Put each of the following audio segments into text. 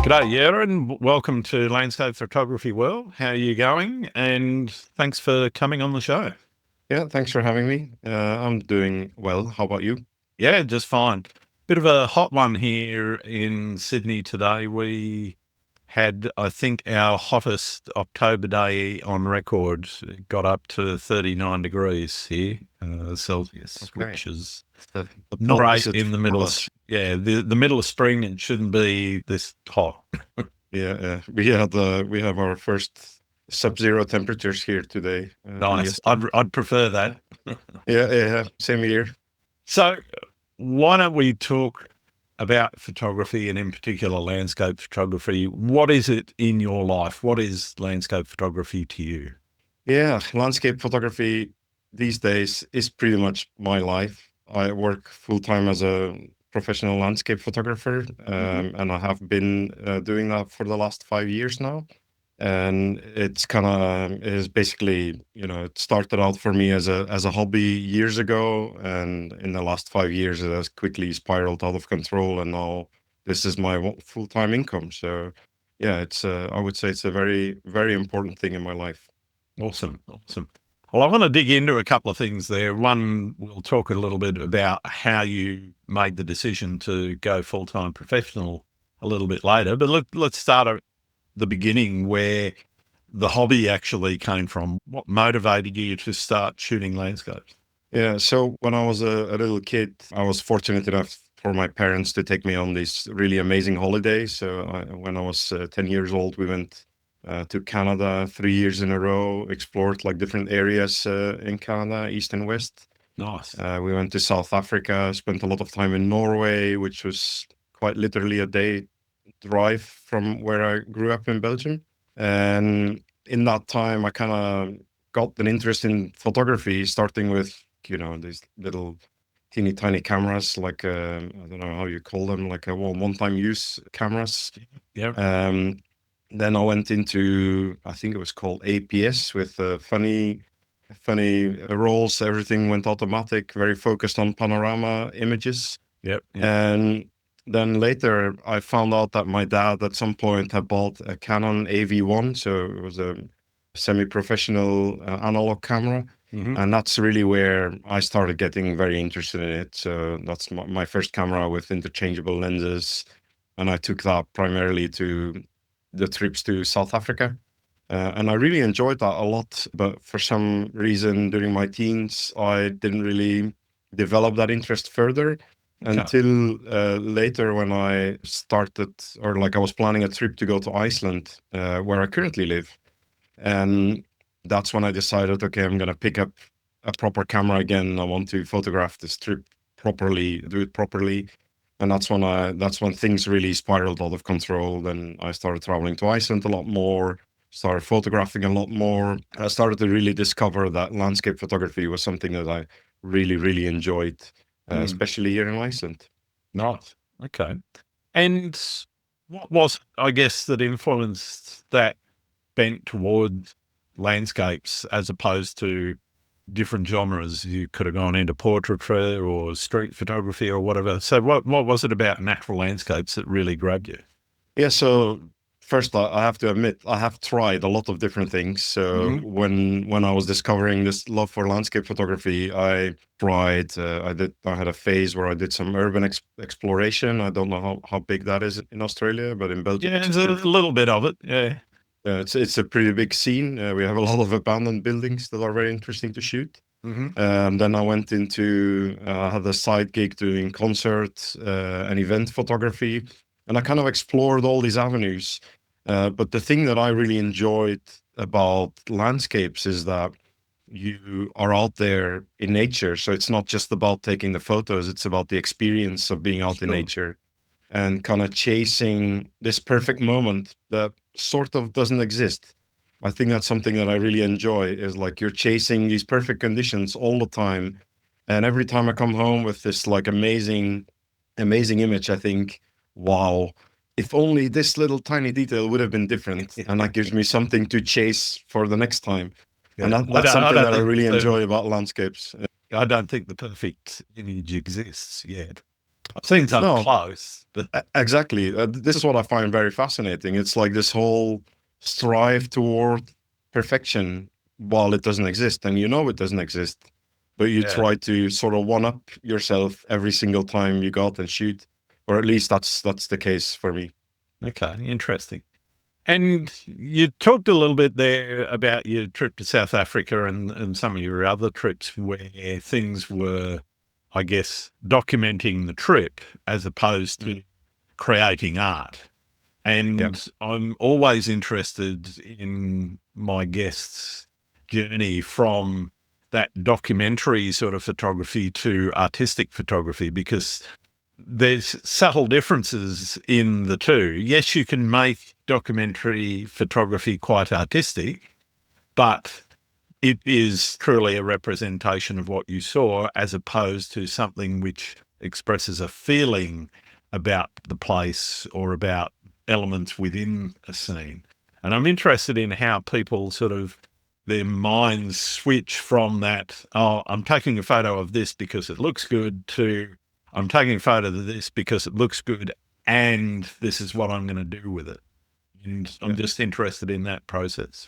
G'day, Jeroen. Welcome to Landscape Photography World. How are you going? And thanks for coming on the show. Yeah, thanks for having me. I'm doing well. How about you? Yeah, just fine. Bit of a hot one here in Sydney today. We had, I think, our hottest October day on record. It got up to 39 degrees here, Celsius, Okay. which is The not great opposite in the for middle of, us. the middle of spring. It shouldn't be this hot. Yeah, we have our first sub-zero temperatures here today and Nice. yesterday. I'd prefer that. Yeah, same here. So, why don't we talk about photography and, in particular, landscape photography? What is it in your life? What is landscape photography to you? Yeah, landscape photography these days is pretty much my life. I work full-time as a professional landscape photographer, Hmm. and I have been doing that for the last 5 years now. And it's kind of is basically, it started out for me as a hobby years ago, and in the last 5 years it has quickly spiraled out of control, and now this is my full-time income. So yeah, it's I would say it's a very, very important thing in my life. Awesome. Awesome. Well, I want to dig into a couple of things there. One, we'll talk a little bit about how you made the decision to go full-time professional a little bit later. But let's start at the beginning, where the hobby actually came from. What motivated you to start shooting landscapes? Yeah, so when I was a little kid, I was fortunate enough for my parents to take me on these really amazing holidays. So when I was 10 years old, we went to Canada 3 years in a row, explored like different areas in Canada, east and west. Nice. We went to South Africa, spent a lot of time in Norway, which was quite literally a day drive from where I grew up in Belgium. And in that time, I kind of got an interest in photography, starting with, these little teeny tiny cameras, like, I don't know how you call them, like a one-time use cameras. Yeah. Um, then I went into, I think it was called APS, with funny rolls. Everything went automatic, very focused on panorama images. Yep. Yep. And then later, I found out that my dad at some point had bought a Canon AV1, so it was a semi-professional analog camera. Hmm. And that's really where I started getting very interested in it. So that's my first camera with interchangeable lenses. And I took that primarily to the trips to South Africa. And I really enjoyed that a lot. But for some reason during my teens, I didn't really develop that interest further Okay. until later, when I started, or like I was planning a trip to go to Iceland, where I currently live. And that's when I decided, okay, I'm going to pick up a proper camera again. I want to photograph this trip properly, do it properly. And that's when things really spiraled out of control. Then I started traveling to Iceland a lot more, started photographing a lot more. I started to really discover that landscape photography was something that I really, really enjoyed, Mm, especially here in Iceland. nice. Okay. And what was, I guess, that influenced that bent towards landscapes as opposed to different genres? You could have gone into portraiture or street photography or whatever. So what was it about natural landscapes that really grabbed you? Yeah, so first I have to admit I have tried a lot of different things. So Hmm. when I was discovering this love for landscape photography, I tried. I had a phase where I did some urban exploration. I don't know how big that is in Australia, but in Belgium Yeah, it's there's a pretty, little bit of it. Yeah. it's a pretty big scene. We have a lot of abandoned buildings that are very interesting to shoot. Hmm. Then I went into I had a side gig doing concert and event photography, and I kind of explored all these avenues. But the thing that I really enjoyed about landscapes is that you are out there in nature. So it's not just about taking the photos, it's about the experience of being out in Sure. nature and kind of chasing this perfect moment that sort of doesn't exist. I think that's something that I really enjoy, is like you're chasing these perfect conditions all the time. And every time I come home with this like amazing image, I think, wow, if only this little tiny detail would have been different. And that gives me something to chase for the next time. And Yeah. that's I something don't that I think really enjoy about landscapes. I don't think the perfect image exists yet. I've seen some No, close, but exactly. This is what I find very fascinating. It's like this whole strive toward perfection while it doesn't exist, and you know it doesn't exist, but you yeah. try to sort of one up yourself every single time you go out and shoot, or at least that's the case for me. Okay, interesting. And you talked a little bit there about your trip to South Africa and some of your other trips where things were, I guess, documenting the trip as opposed to creating art. Yeah. And I'm always interested in my guests' journey from that documentary sort of photography to artistic photography, because there's subtle differences in the two. Yes, you can make documentary photography quite artistic, but it is truly a representation of what you saw as opposed to something which expresses a feeling about the place or about elements within a scene. And I'm interested in how people sort of their minds switch from that, oh, I'm taking a photo of this because it looks good, to I'm taking a photo of this because it looks good and this is what I'm going to do with it. And I'm Yeah. just interested in that process.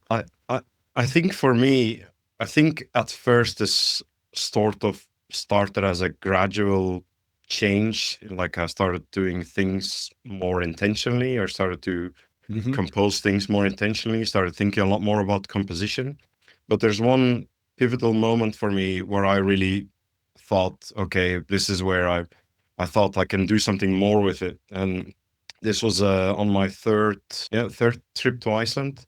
I, I I think for me, I think at first this sort of started as a gradual change. Like I started doing things more intentionally, or started to Mm-hmm. compose things more intentionally, started thinking a lot more about composition. But there's one pivotal moment for me where I really thought, okay, this is where I thought I can do something more with it. And this was on my third trip to Iceland.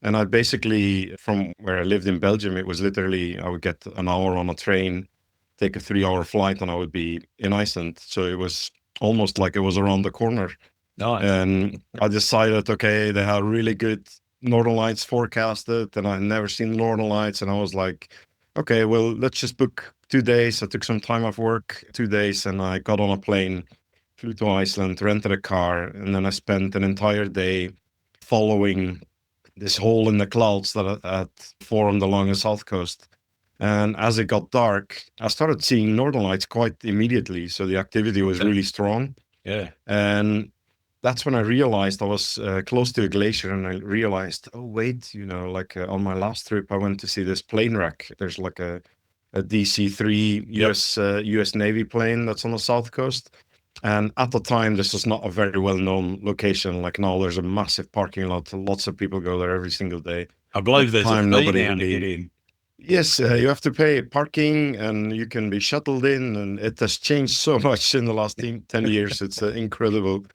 And I basically, from where I lived in Belgium, it was literally, I would get an hour on a train, take a 3 hour flight, and I would be in Iceland. So it was almost like it was around the corner. Nice. And I decided, okay, they have really good Northern Lights forecasted, and I'd never seen Northern Lights. And I was like, okay, well, let's just book 2 days. I took some time off work, 2 days, and I got on a plane, flew to Iceland, rented a car, and then I spent an entire day following this hole in the clouds that had formed along the south coast. And as it got dark, I started seeing Northern Lights quite immediately. So the activity was really strong. Yeah. And that's when I realized I was close to a glacier, and I realized, oh, wait, like on my last trip, I went to see this plane wreck. There's like a DC-3 US Navy plane that's on the south coast. And at the time, this was not a very well-known location. Like now, there's a massive parking lot. Lots of people go there every single day. I At believe the there's a time, fee nobody now to get really. in. Yes, you have to pay parking, and you can be shuttled in, and it has changed so much in the last 10 years. It's incredible.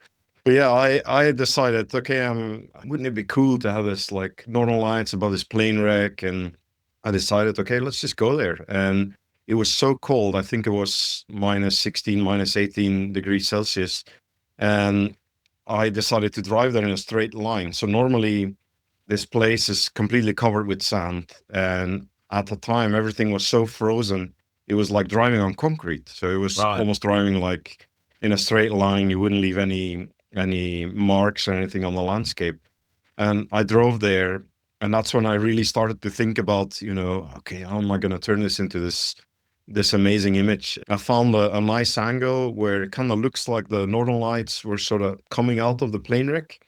But yeah, I decided, okay, wouldn't it be cool to have this like Northern Lights above this plane wreck? And I decided, okay, let's just go there. And it was so cold. I think it was minus 16, minus 18 degrees Celsius. And I decided to drive there in a straight line. So normally this place is completely covered with sand. And at the time, everything was so frozen. It was like driving on concrete. So it was Right. almost driving like in a straight line. You wouldn't leave any marks or anything on the landscape. And I drove there, and that's when I really started to think about, okay, how am I going to turn this into this amazing image? I found a nice angle where it kind of looks like the Northern Lights were sort of coming out of the plane wreck.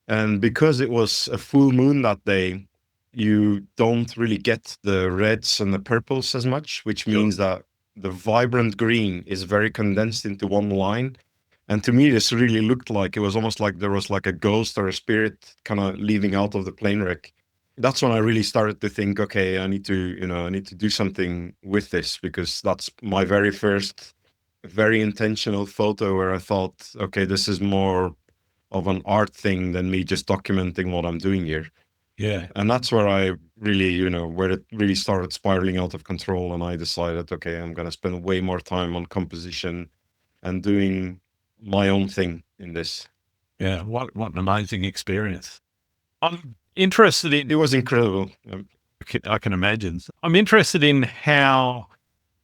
And because it was a full moon that day, you don't really get the reds and the purples as much, which Sure. means that the vibrant green is very condensed into one line. And to me, this really looked like it was almost like there was like a ghost or a spirit kind of leaving out of the plane wreck. That's when I really started to think, okay, I need to do something with this, because that's my very first, very intentional photo where I thought, okay, this is more of an art thing than me just documenting what I'm doing here. Yeah. And that's where I really, where it really started spiraling out of control. And I decided, okay, I'm going to spend way more time on composition and doing my own thing in this. Yeah. What an amazing experience. I'm interested It in, was incredible. I can imagine. I'm interested in how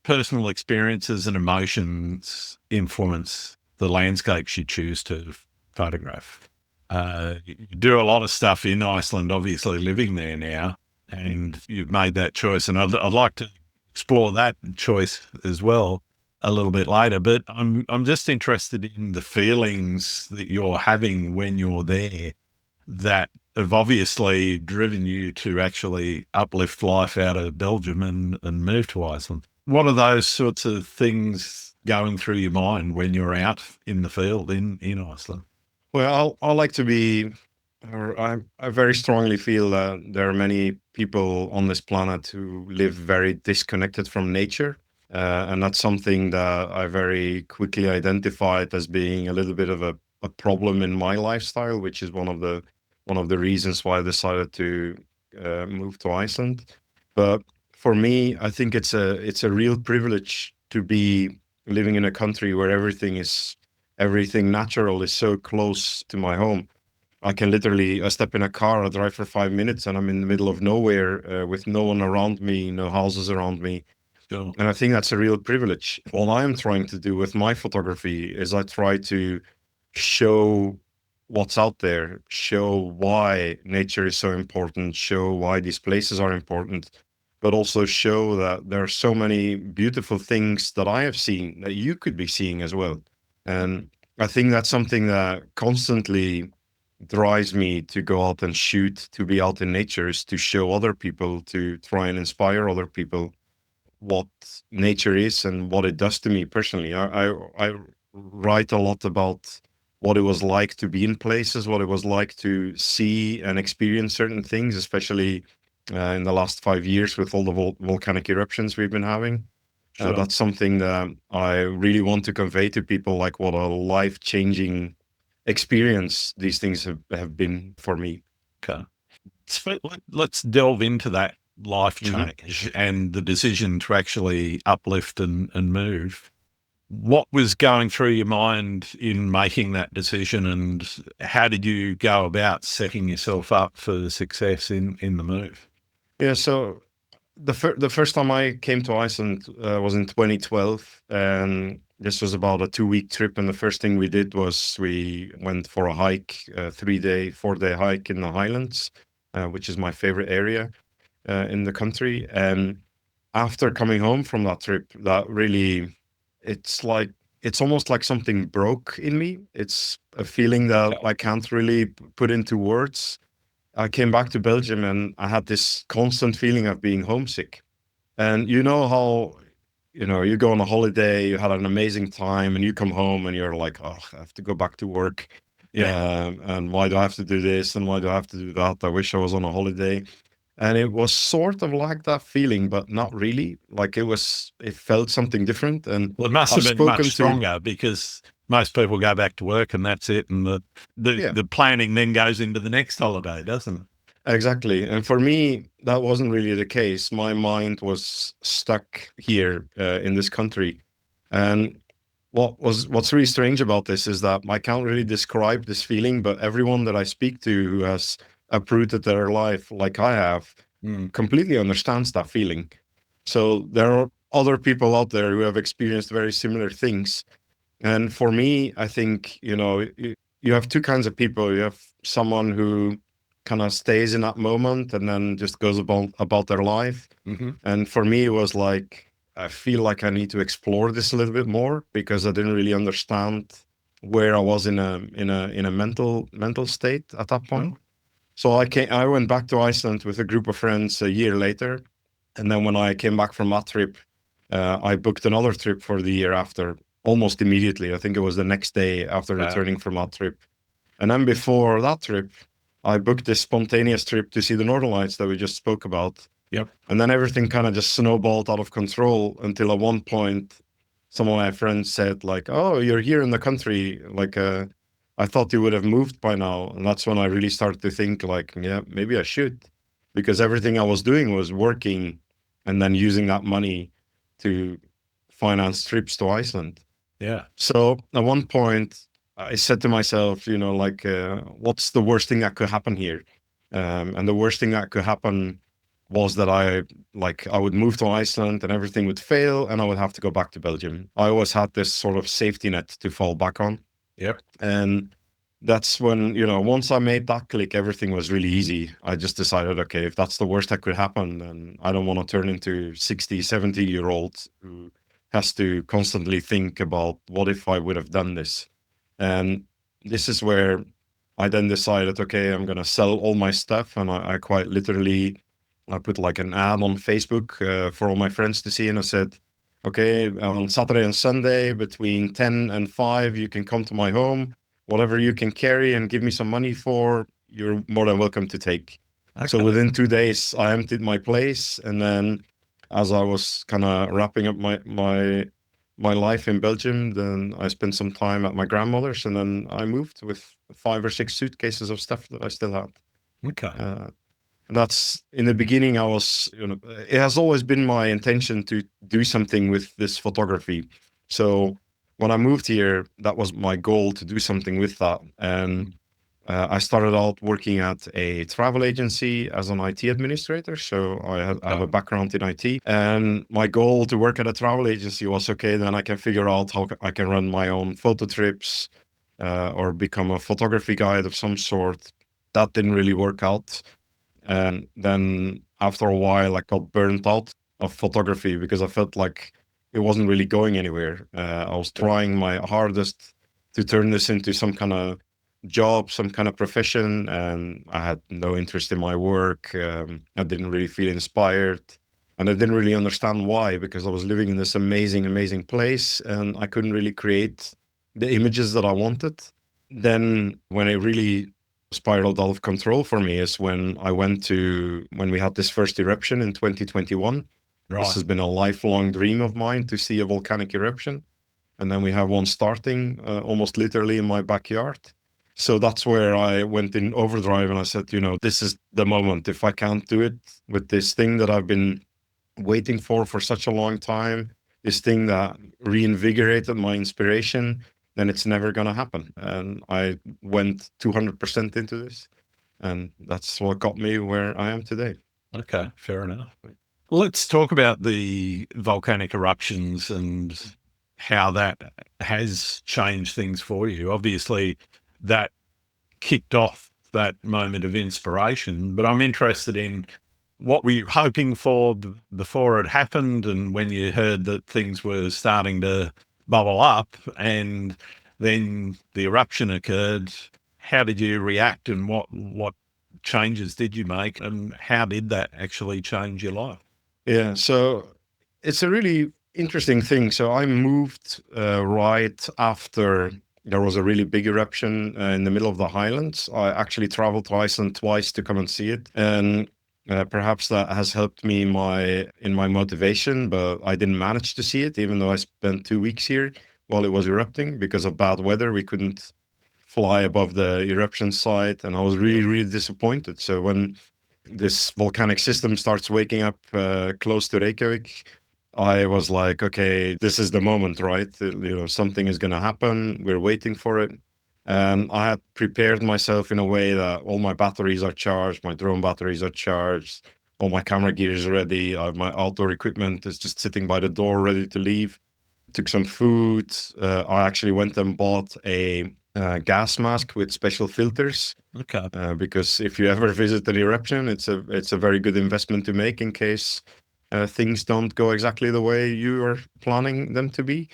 personal experiences and emotions influence the landscapes you choose to photograph. You do a lot of stuff in Iceland, obviously living there now, and you've made that choice. And I'd like to explore that choice as well. a little bit later. But I'm just interested in the feelings that you're having when you're there that have obviously driven you to actually uplift life out of Belgium and move to Iceland. What are those sorts of things going through your mind when you're out in the field in Iceland? Well, I like to be, or I very strongly feel that there are many people on this planet who live very disconnected from nature. And that's something that I very quickly identified as being a little bit of a problem in my lifestyle, which is one of the reasons why I decided to move to Iceland. But for me, I think it's a real privilege to be living in a country where everything natural is so close to my home. I can literally step in a car, I drive for 5 minutes, and I'm in the middle of nowhere with no one around me, no houses around me. Sure. And I think that's a real privilege. What I'm trying to do with my photography is I try to show what's out there, show why nature is so important, show why these places are important, but also show that there are so many beautiful things that I have seen that you could be seeing as well. And I think that's something that constantly drives me to go out and shoot, to be out in nature, is to show other people, to try and inspire other people what nature is and what it does to me personally. I write a lot about what it was like to be in places, what it was like to see and experience certain things, especially in the last 5 years with all the volcanic eruptions we've been having. Sure. That's something that I really want to convey to people, like what a life-changing experience these things have been for me. Okay. Let's delve into that life change and the decision to actually uplift and move. What was going through your mind in making that decision, and how did you go about setting yourself up for success in the move? Yeah, so the first time I came to Iceland was in 2012, and this was about a 2-week trip. And the first thing we did was we went for a hike, a 4-day hike in the Highlands, which is my favorite area in the country. And after coming home from that trip, that really, it's almost like something broke in me. It's a feeling that I can't really put into words. I came back to Belgium and I had this constant feeling of being homesick. And you know how, you go on a holiday, you had an amazing time, and you come home and you're like, oh, I have to go back to work. Yeah. And why do I have to do this? And why do I have to do that? I wish I was on a holiday. And it was sort of like that feeling, but not really. Like it felt something different. And Well, it must I've have been spoken much stronger because most people go back to work and that's it. And the planning then goes into the next holiday, doesn't it? Exactly. And for me, that wasn't really the case. My mind was stuck here in this country. And what's really strange about this is that I can't really describe this feeling, but everyone that I speak to who has uprooted their life like I have completely understands that feeling. So there are other people out there who have experienced very similar things. And for me, I think, you have two kinds of people. You have someone who kind of stays in that moment and then just goes about their life. And for me, it was like, I feel like I need to explore this a little bit more because I didn't really understand where I was in a mental state at that point. So I went back to Iceland with a group of friends a year later. And then when I came back from that trip, I booked another trip for the year after, almost immediately. I think it was the next day after returning from that trip. And then before that trip, I booked this spontaneous trip to see the Northern Lights that we just spoke about. Yep. And then everything kind of just snowballed out of control until at one point, some of my friends said like, oh, you're here in the country. Like, I thought you would have moved by now. And that's when I really started to think like, yeah, maybe I should. Because everything I was doing was working and then using that money to finance trips to Iceland. Yeah. So at one point, I said to myself, what's the worst thing that could happen here? And the worst thing that could happen was that I would move to Iceland and everything would fail and I would have to go back to Belgium. I always had this sort of safety net to fall back on. Yep. And that's when, once I made that click, everything was really easy. I just decided, okay, if that's the worst that could happen, then I don't want to turn into 60, 70-year-olds who has to constantly think about what if I would have done this. And this is where I then decided, okay, I'm going to sell all my stuff. And I quite literally, I put like an ad on Facebook for all my friends to see. And I said, okay, on Saturday and Sunday between 10 and 5, you can come to my home. Whatever you can carry and give me some money for, you're more than welcome to take. Okay. So within 2 days, I emptied my place. And then as I was kind of wrapping up my life in Belgium, then I spent some time at my grandmother's, and then I moved with 5 or 6 suitcases of stuff that I still had. Okay. That's in the beginning. I was, it has always been my intention to do something with this photography. So when I moved here, that was my goal, to do something with that. And I started out working at a travel agency as an IT administrator. So I have a background in IT. And my goal to work at a travel agency was, okay, then I can figure out how I can run my own photo trips or become a photography guide of some sort. That didn't really work out. And then after a while, I got burnt out of photography because I felt like it wasn't really going anywhere. I was trying my hardest to turn this into some kind of job, some kind of profession, and I had no interest in my work. I didn't really feel inspired, and I didn't really understand why, because I was living in this amazing place and I couldn't really create the images that I wanted. Then when it really spiraled out of control for me is when we had this first eruption in 2021. Right. This has been a lifelong dream of mine, to see a volcanic eruption. And then we have one starting almost literally in my backyard. So that's where I went in overdrive and I said, this is the moment. If I can't do it with this thing that I've been waiting for such a long time, this thing that reinvigorated my inspiration, then it's never going to happen. And I went 200% into this. And that's what got me where I am today. Okay, fair enough. Let's talk about the volcanic eruptions and how that has changed things for you. Obviously, that kicked off that moment of inspiration, but I'm interested in what were you hoping for before it happened, and when you heard that things were starting to bubble up and then the eruption occurred, how did you react, and what changes did you make, and how did that actually change your life? Yeah, so it's a really interesting thing. So I moved right after there was a really big eruption in the middle of the Highlands. I actually traveled to Iceland twice to come and see it. And perhaps that has helped me in my motivation, but I didn't manage to see it, even though I spent 2 weeks here while it was erupting. Because of bad weather, we couldn't fly above the eruption site, and I was really disappointed. So when this volcanic system starts waking up close to Reykjavík, I was like, okay, this is the moment, right? Something is going to happen. We're waiting for it. And I had prepared myself in a way that all my batteries are charged, my drone batteries are charged, all my camera gear is ready, my outdoor equipment is just sitting by the door ready to leave. Took some food. I actually went and bought a gas mask with special filters. Okay. Because if you ever visit an eruption, it's a very good investment to make in case things don't go exactly the way you are planning them to be.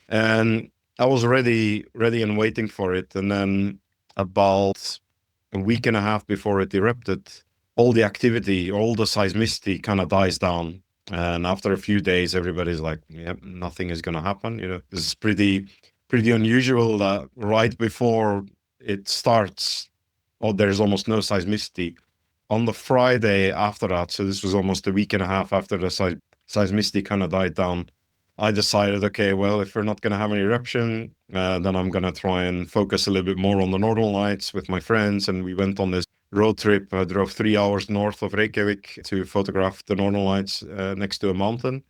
And I was ready and waiting for it. And then about a week and a half before it erupted, all the activity, all the seismicity kind of dies down. And after a few days, everybody's like, yep, nothing is going to happen. This is pretty unusual that right before it starts, there's almost no seismicity. On the Friday after that, so this was almost a week and a half after the seismicity kind of died down, I decided, okay, well, if we're not going to have an eruption, then I'm going to try and focus a little bit more on the northern lights with my friends. And we went on this road trip. I drove 3 hours north of Reykjavík to photograph the northern lights next to a mountain.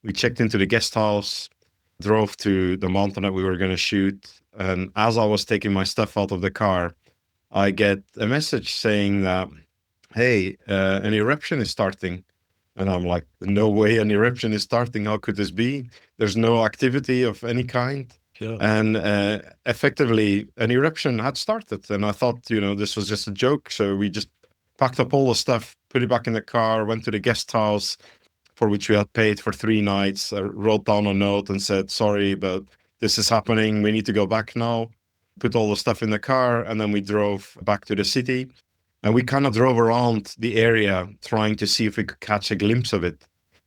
We checked into the guest house, drove to the mountain that we were going to shoot. And as I was taking my stuff out of the car, I get a message saying that, hey, an eruption is starting. And I'm like, no way an eruption is starting. How could this be? There's no activity of any kind. Sure. And effectively, an eruption had started. And I thought, this was just a joke. So we just packed up all the stuff, put it back in the car, went to the guest house, for which we had paid for 3 nights. I wrote down a note and said, sorry, but this is happening. We need to go back now. Put all the stuff in the car, and then we drove back to the city. And we kind of drove around the area trying to see if we could catch a glimpse of it.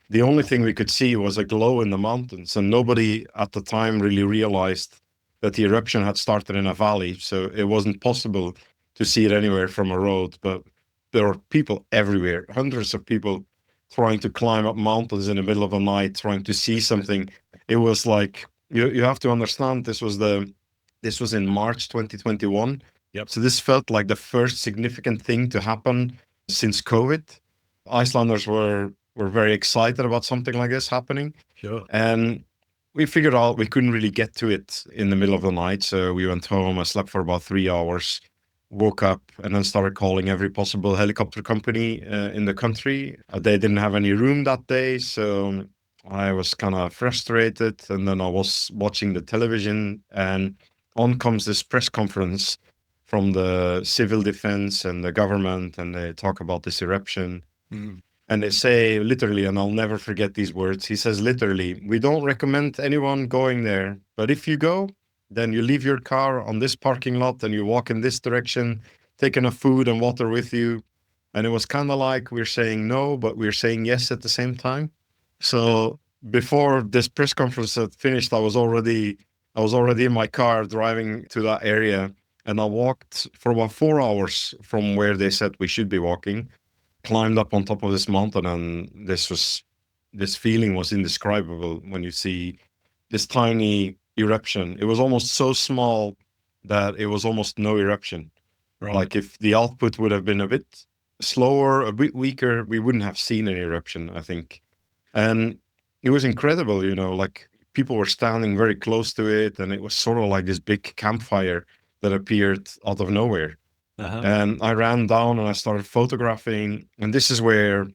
The only thing we could see was a glow in the mountains, and nobody at the time really realized that the eruption had started in a valley, so it wasn't possible to see it anywhere from a road. But there were people everywhere, hundreds of people trying to climb up mountains in the middle of the night, trying to see something. It was like, you have to understand, this was in March 2021. Yep. So this felt like the first significant thing to happen since COVID. Icelanders were very excited about something like this happening. Sure. And we figured out we couldn't really get to it in the middle of the night. So we went home. I slept for about 3 hours, woke up, and then started calling every possible helicopter company in the country. They didn't have any room that day. So I was kind of frustrated. And then I was watching the television, and on comes this press conference from the civil defense and the government, and they talk about this eruption. Mm. And they say literally, and I'll never forget these words, he says literally, we don't recommend anyone going there, but if you go, then you leave your car on this parking lot and you walk in this direction, take enough food and water with you. And it was kind of like we're saying no, but we're saying yes at the same time. So before this press conference had finished, I was already in my car driving to that area, and I walked for about 4 hours from where they said we should be walking, climbed up on top of this mountain, and this feeling was indescribable when you see this tiny eruption. It was almost so small that it was almost no eruption. Right. Like if the output would have been a bit slower, a bit weaker, we wouldn't have seen an eruption, I think. And it was incredible, like people were standing very close to it, and it was sort of like this big campfire that appeared out of nowhere. Uh-huh. And I ran down and I started photographing. And this is where,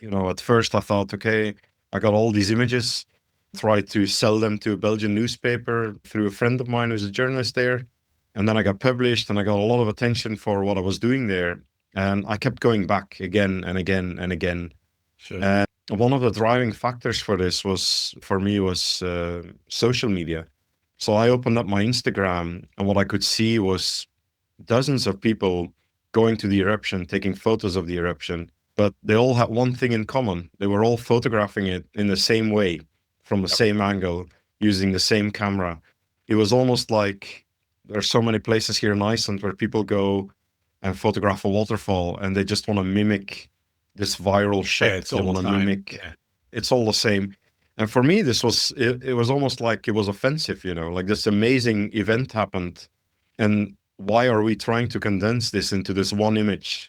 at first I thought, okay, I got all these images, tried to sell them to a Belgian newspaper through a friend of mine who's a journalist there. And then I got published, and I got a lot of attention for what I was doing there. And I kept going back again and again and again. Sure. And one of the driving factors for this was social media. So I opened up my Instagram, and what I could see was dozens of people going to the eruption, taking photos of the eruption, but they all had one thing in common. They were all photographing it in the same way, from the same angle, using the same camera. It was almost like there are so many places here in Iceland where people go and photograph a waterfall, and they just want to mimic this viral shot. Yeah, it's They all want the to same. mimic. Yeah. It's all the same. And for me, it was almost like it was offensive, like this amazing event happened. And why are we trying to condense this into this one image,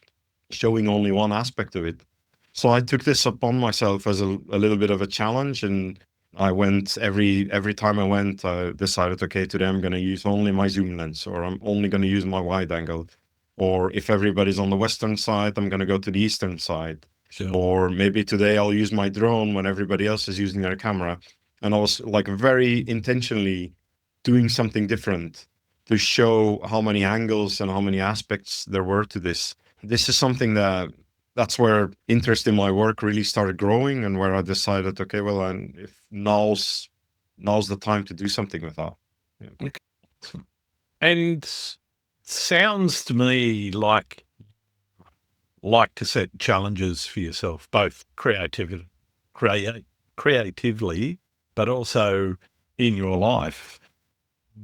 showing only one aspect of it? So I took this upon myself as a little bit of a challenge. And I went every time I went, I decided, okay, today I'm going to use only my zoom lens, or I'm only going to use my wide angle. Or if everybody's on the western side, I'm going to go to the eastern side. Sure. Or maybe today I'll use my drone when everybody else is using their camera. And I was like very intentionally doing something different to show how many angles and how many aspects there were to this. This is something that's where interest in my work really started growing, and where I decided, okay, well, and if now's the time to do something with that. Yeah. Okay. And sounds to me like to set challenges for yourself, both creatively, but also in your life.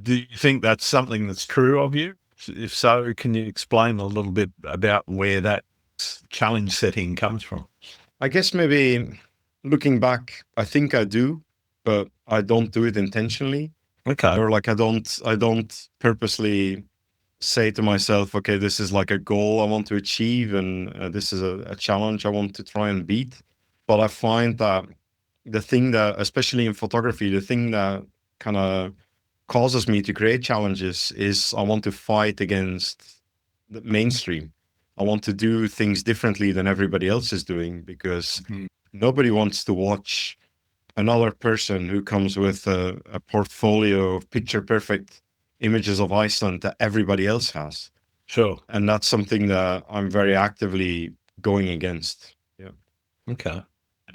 Do you think that's something that's true of you? If so, can you explain a little bit about where that challenge setting comes from? I guess maybe looking back, I think I do, but I don't do it intentionally. Okay. Or like I don't purposely say to myself, okay, this is like a goal I want to achieve, and this is a challenge I want to try and beat. But I find that the thing that, especially in photography, the thing that kind of causes me to create challenges is I want to fight against the mainstream. I want to do things differently than everybody else is doing, because nobody wants to watch another person who comes with a portfolio of picture perfect images of Iceland that everybody else has. Sure. And that's something that I'm very actively going against. Yeah. Okay.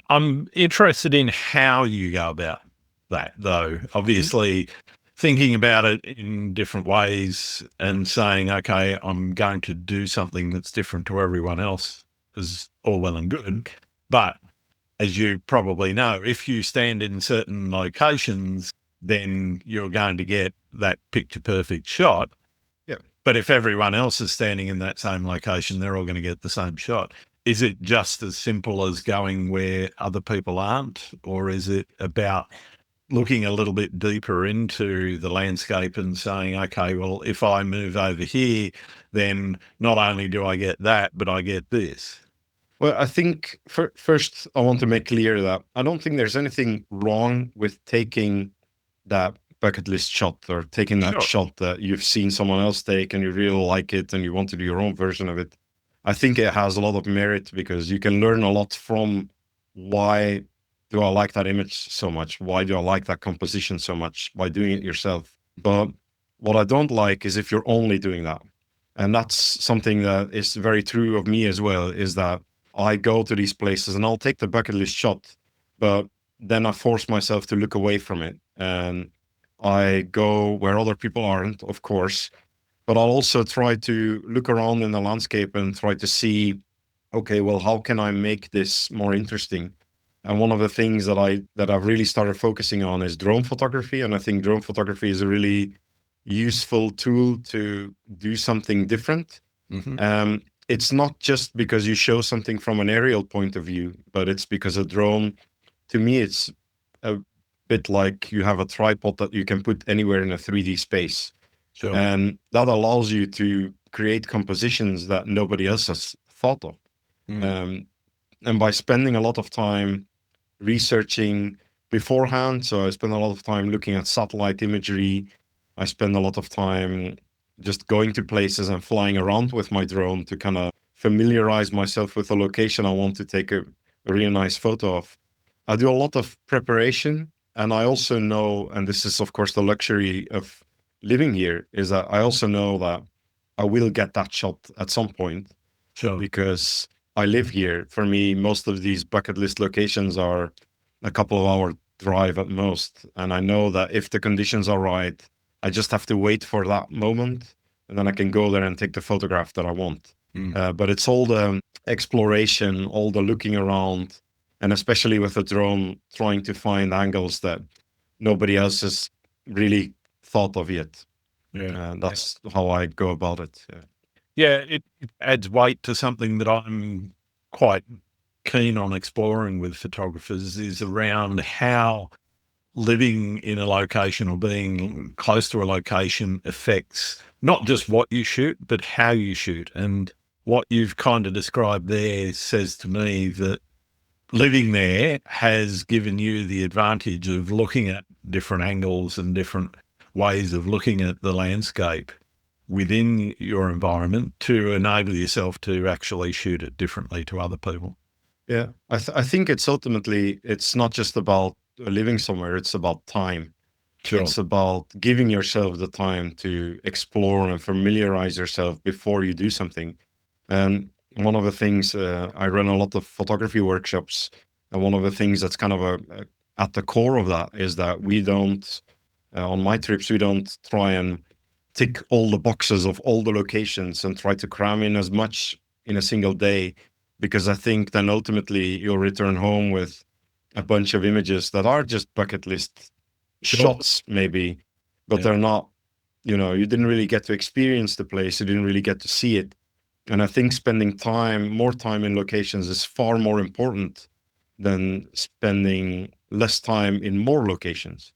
I'm interested in how you go about that, though. Obviously, thinking about it in different ways and saying, okay, I'm going to do something that's different to everyone else is all well and good. But as you probably know, if you stand in certain locations, then you're going to get that picture perfect shot. Yeah. But if everyone else is standing in that same location, they're all going to get the same shot. Is it just as simple as going where other people aren't? Or is it about looking a little bit deeper into the landscape and saying, okay, well, if I move over here, then not only do I get that, but I get this? Well, I think first I want to make clear that I don't think there's anything wrong with taking that bucket list shot or taking that Sure. shot that you've seen someone else take and you really like it and you want to do your own version of it. I think it has a lot of merit because you can learn a lot from why do I like that image so much? Why do I like that composition so much by doing it yourself? But what I don't like is if you're only doing that. And that's something that is very true of me as well, is that I go to these places and I'll take the bucket list shot, but then I force myself to look away from it. And I go where other people aren't, of course, but I'll also try to look around in the landscape and try to see, okay, well, how can I make this more interesting? And one of the things that I've really started focusing on is drone photography. And I think drone photography is a really useful tool to do something different. Mm-hmm. It's not just because you show something from an aerial point of view, but it's because a drone, to me, it's a bit like you have a tripod that you can put anywhere in a 3D space. Sure. And that allows you to create compositions that nobody else has thought of. And by spending a lot of time researching beforehand, so I spend a lot of time looking at satellite imagery. I spend a lot of time just going to places and flying around with my drone to kind of familiarize myself with the location I want to take a really nice photo of. I do a lot of preparation, and I also know, and this is of course the luxury of living here, is that I also know that I will get that shot at some point. Sure. Because I live here. For me, most of these bucket list locations are a couple of hour drive at most. And I know that if the conditions are right, I just have to wait for that moment and then I can go there and take the photograph that I want. But it's all the exploration, all the looking around, and especially with the drone, trying to find angles that nobody else has really thought of yet. Yeah. That's how I go about it. Yeah. Yeah, it adds weight to something that I'm quite keen on exploring with photographers is around how living in a location or being close to a location affects not just what you shoot, but how you shoot. And what you've kind of described there says to me that living there has given you the advantage of looking at different angles and different ways of looking at the landscape within your environment to enable yourself to actually shoot it differently to other people. Yeah, I think it's ultimately, it's not just about living somewhere, it's about time. Sure. It's about giving yourself the time to explore and familiarize yourself before you do something. And one of the things, I run a lot of photography workshops, and one of the things that's kind of at the core of that is that we don't, on my trips, we don't try and tick all the boxes of all the locations and try to cram in as much in a single day, because I think then ultimately you'll return home with a bunch of images that are just bucket list shots, maybe, but they're not, you didn't really get to experience the place, you didn't really get to see it. And I think spending more time in locations is far more important than spending less time in more locations.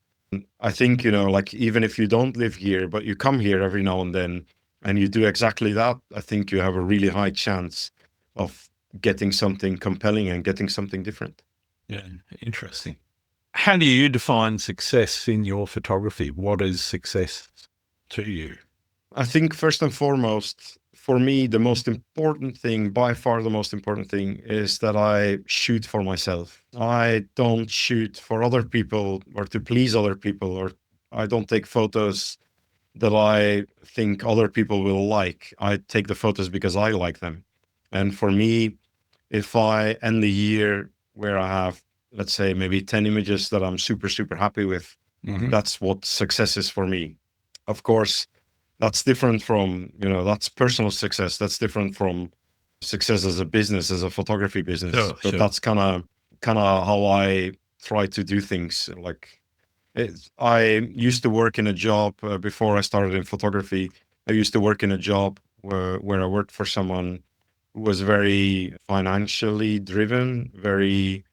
I think, like even if you don't live here, but you come here every now and then and you do exactly that, I think you have a really high chance of getting something compelling and getting something different. Yeah, interesting. How do you define success in your photography? What is success to you? I think first and foremost, for me, the most important thing, by far the most important thing, is that I shoot for myself. I don't shoot for other people or to please other people, or I don't take photos that I think other people will like. I take the photos because I like them. And for me, if I end the year where I have, let's say, maybe 10 images that I'm super, super happy with. That's what success is for me. Of course, that's different from, that's personal success. That's different from success as a business, as a photography business. But that's kind of how I try to do things. Like, I used to work in a job before I started in photography. I used to work in a job where I worked for someone who was very financially driven, very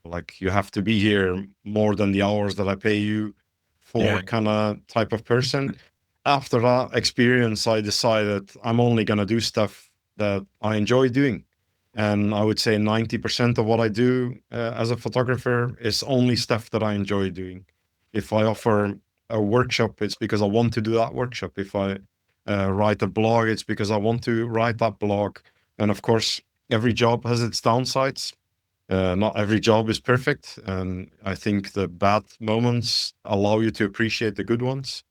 like, you have to be here more than the hours that I pay you for, kind of type of person. After that experience, I decided I'm only going to do stuff that I enjoy doing. And I would say 90% of what I do as a photographer is only stuff that I enjoy doing. If I offer a workshop, it's because I want to do that workshop. If I write a blog, it's because I want to write that blog. And of course, every job has its downsides. Not every job is perfect. And I think the bad moments allow you to appreciate the good ones.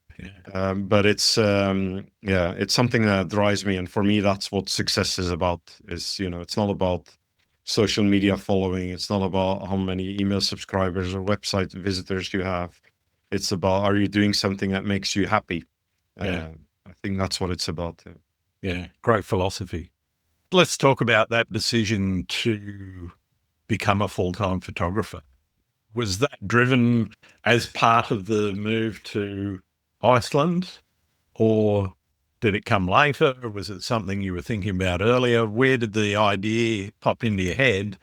But it's something that drives me. And for me, that's what success is about. It's not about social media following. It's not about how many email subscribers or website visitors you have. It's about, are you doing something that makes you happy? I think that's what it's about. Yeah, great philosophy. Let's talk about that decision to become a full-time photographer. Was that driven as part of the move to Iceland, or did it come later? Or was it something you were thinking about earlier? Where did the idea pop into your head?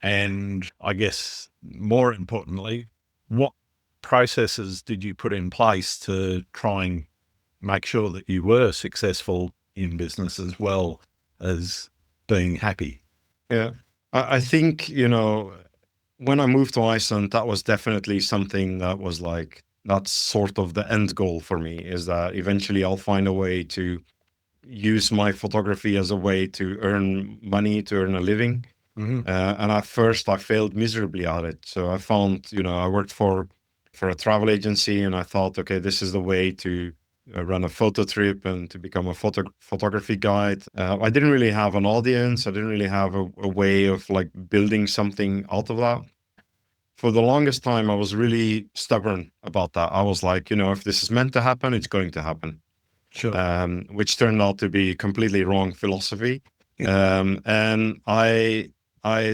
And I guess more importantly, what processes did you put in place to try and make sure that you were successful in business as well as being happy? Yeah, I think, when I moved to Iceland, that was definitely something that was like, that's sort of the end goal for me, is that eventually I'll find a way to use my photography as a way to earn money, to earn a living. And at first I failed miserably at it. So I found, I worked for a travel agency, and I thought, okay, this is the way to run a photo trip and to become a photography guide. I didn't really have an audience. I didn't really have a way of like building something out of that. For the longest time, I was really stubborn about that. I was like, if this is meant to happen, it's going to happen. Sure. Which turned out to be completely wrong philosophy. And I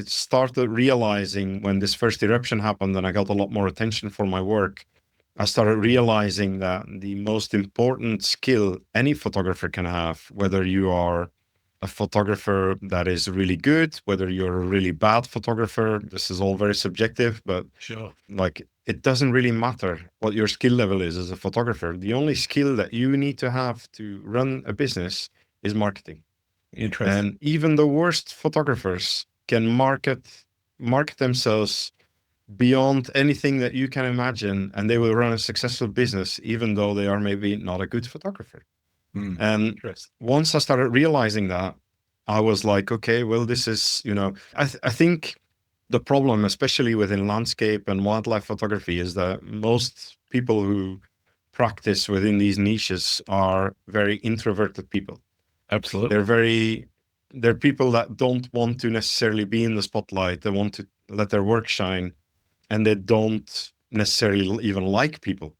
started realizing when this first eruption happened and I got a lot more attention for my work, I started realizing that the most important skill any photographer can have, whether you are a photographer that is really good, whether you're a really bad photographer, this is all very subjective, but like, it doesn't really matter what your skill level is as a photographer. The only skill that you need to have to run a business is marketing. Interesting. And even the worst photographers can market themselves beyond anything that you can imagine, and they will run a successful business, even though they are maybe not a good photographer. And once I started realizing that, I was like, okay, well, this is, I think the problem, especially within landscape and wildlife photography, is that most people who practice within these niches are very introverted people. Absolutely. They're people that don't want to necessarily be in the spotlight. They want to let their work shine, and they don't necessarily even like people.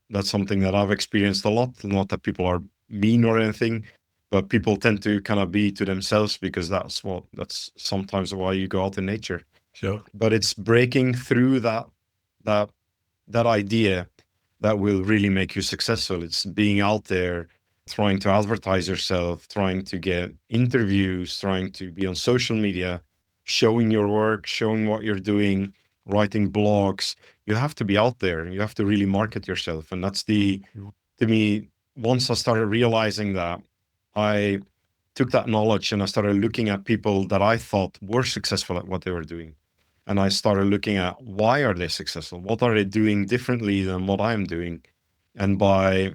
That's something that I've experienced a lot. Not that people are mean or anything, but people tend to kind of be to themselves, because that's sometimes why you go out in nature. Sure. But it's breaking through that idea that will really make you successful. It's being out there, trying to advertise yourself, trying to get interviews, trying to be on social media, showing your work, showing what you're doing, writing blogs. You have to be out there. You have to really market yourself. And that's to me, once I started realizing that, I took that knowledge and I started looking at people that I thought were successful at what they were doing. And I started looking at, why are they successful? What are they doing differently than what I'm doing? And by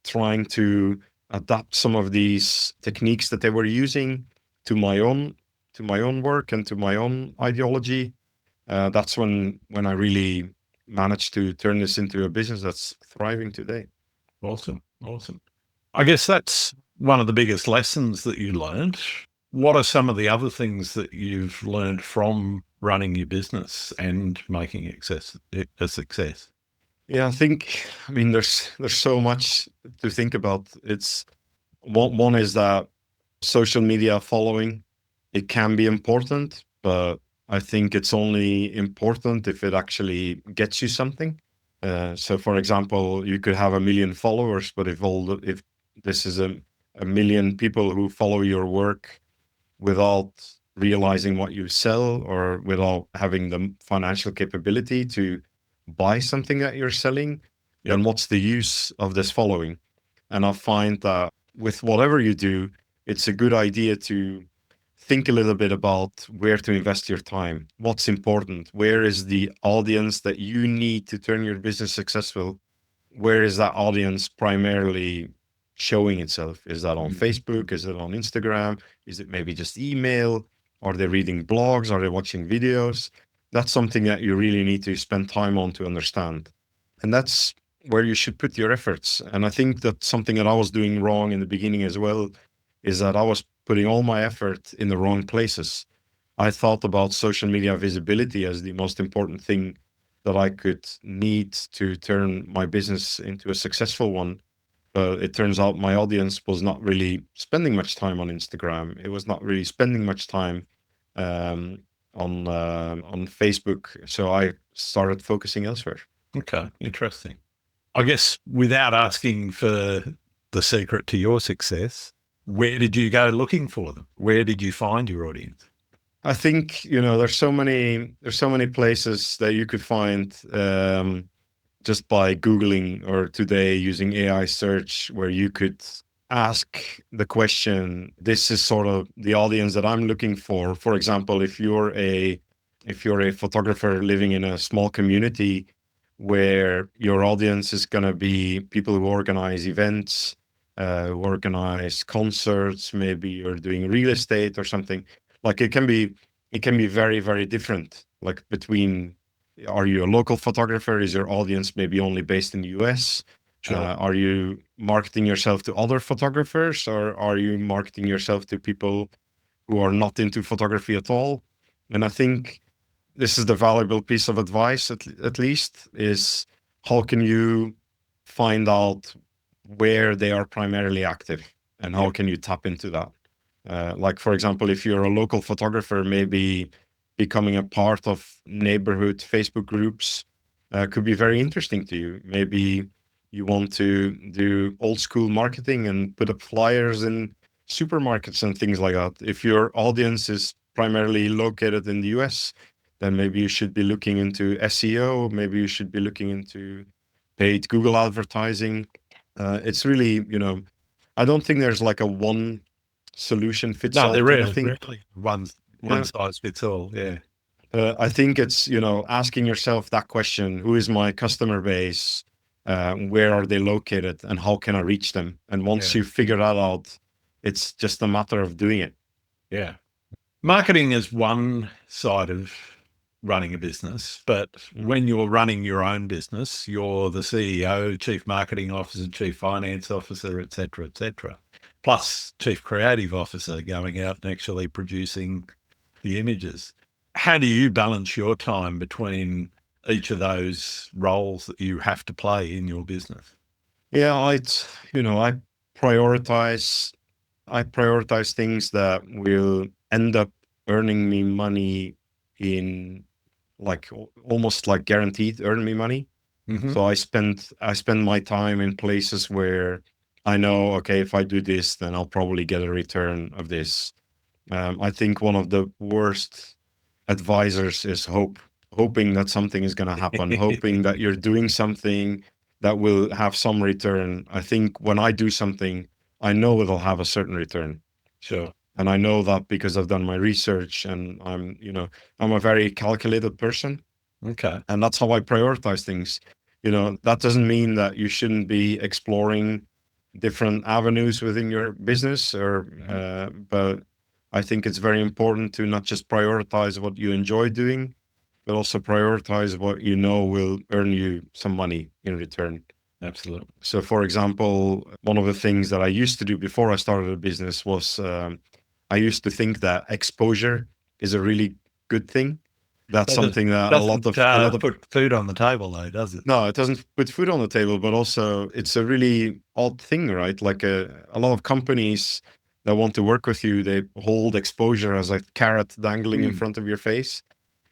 trying to adapt some of these techniques that they were using to my own work and to my own ideology, that's when I really managed to turn this into a business that's thriving today. Awesome. I guess that's one of the biggest lessons that you learned. What are some of the other things that you've learned from running your business and making it a success? Yeah, I mean, there's so much to think about. It's one is that social media following, it can be important, but I think it's only important if it actually gets you something. So, for example, you could have 1 million followers, but if this is a million people who follow your work without realizing what you sell or without having the financial capability to buy something that you're selling, then what's the use of this following? And I find that with whatever you do, it's a good idea to think a little bit about where to invest your time, what's important, where is the audience that you need to turn your business successful, where is that audience primarily showing itself? Is that on Facebook? Is it on Instagram? Is it maybe just email? Are they reading blogs? Are they watching videos? That's something that you really need to spend time on to understand. And that's where you should put your efforts. And I think that something that I was doing wrong in the beginning as well is that I was putting all my effort in the wrong places. I thought about social media visibility as the most important thing that I could need to turn my business into a successful one. But it turns out my audience was not really spending much time on Instagram. It was not really spending much time um, on Facebook. So I started focusing elsewhere. Okay, interesting. I guess without asking for the secret to your success, where did you go looking for them? Where did you find your audience? I think there's so many places that you could find just by Googling or today using AI search, where you could ask the question, this is sort of the audience that I'm looking for. For example, if you're a photographer living in a small community where your audience is going to be people who organize events, who organize concerts, maybe you're doing real estate or something, like it can be very, very different, like between, are you a local photographer? Is your audience maybe only based in the US? Sure. Are you marketing yourself to other photographers, or are you marketing yourself to people who are not into photography at all? And I think this is the valuable piece of advice, at least, is how can you find out where they are primarily active and how can you tap into that? Like, for example, if you're a local photographer, maybe becoming a part of neighborhood Facebook groups could be very interesting to you. Maybe you want to do old school marketing and put up flyers in supermarkets and things like that. If your audience is primarily located in the US, then maybe you should be looking into SEO. Maybe you should be looking into paid Google advertising. It's really, I don't think there's like a one solution fits all. There kind is of thing. really one size fits all. Yeah. I think it's, asking yourself that question: who is my customer base? Where are they located, and how can I reach them? And once you figure that out, it's just a matter of doing it. Yeah. Marketing is one side of running a business, but when you're running your own business, you're the CEO, chief marketing officer, chief finance officer, et cetera, plus chief creative officer, going out and actually producing the images. How do you balance your time between each of those roles that you have to play in your business? Yeah, I prioritize I prioritize things that will end up earning me money in, like, almost like guaranteed earn me money. Mm-hmm. So I spend my time in places where I know, okay, if I do this, then I'll probably get a return of this. I think one of the worst advisors is hoping that something is going to happen, hoping that you're doing something that will have some return. I think when I do something, I know it'll have a certain return. Sure. And I know that because I've done my research, and I'm a very calculated person. Okay. And that's how I prioritize things. That doesn't mean that you shouldn't be exploring different avenues within your business, but I think it's very important to not just prioritize what you enjoy doing, but also prioritize what you know will earn you some money in return. Absolutely. So, for example, one of the things that I used to do before I started a business was I used to think that exposure is a really good thing. That's Doesn't something that a lot of put food on the table, though, does it? no, it doesn't put food on the table, but also it's a really odd thing, right? Like a lot of companies that want to work with you, they hold exposure as a carrot dangling in front of your face.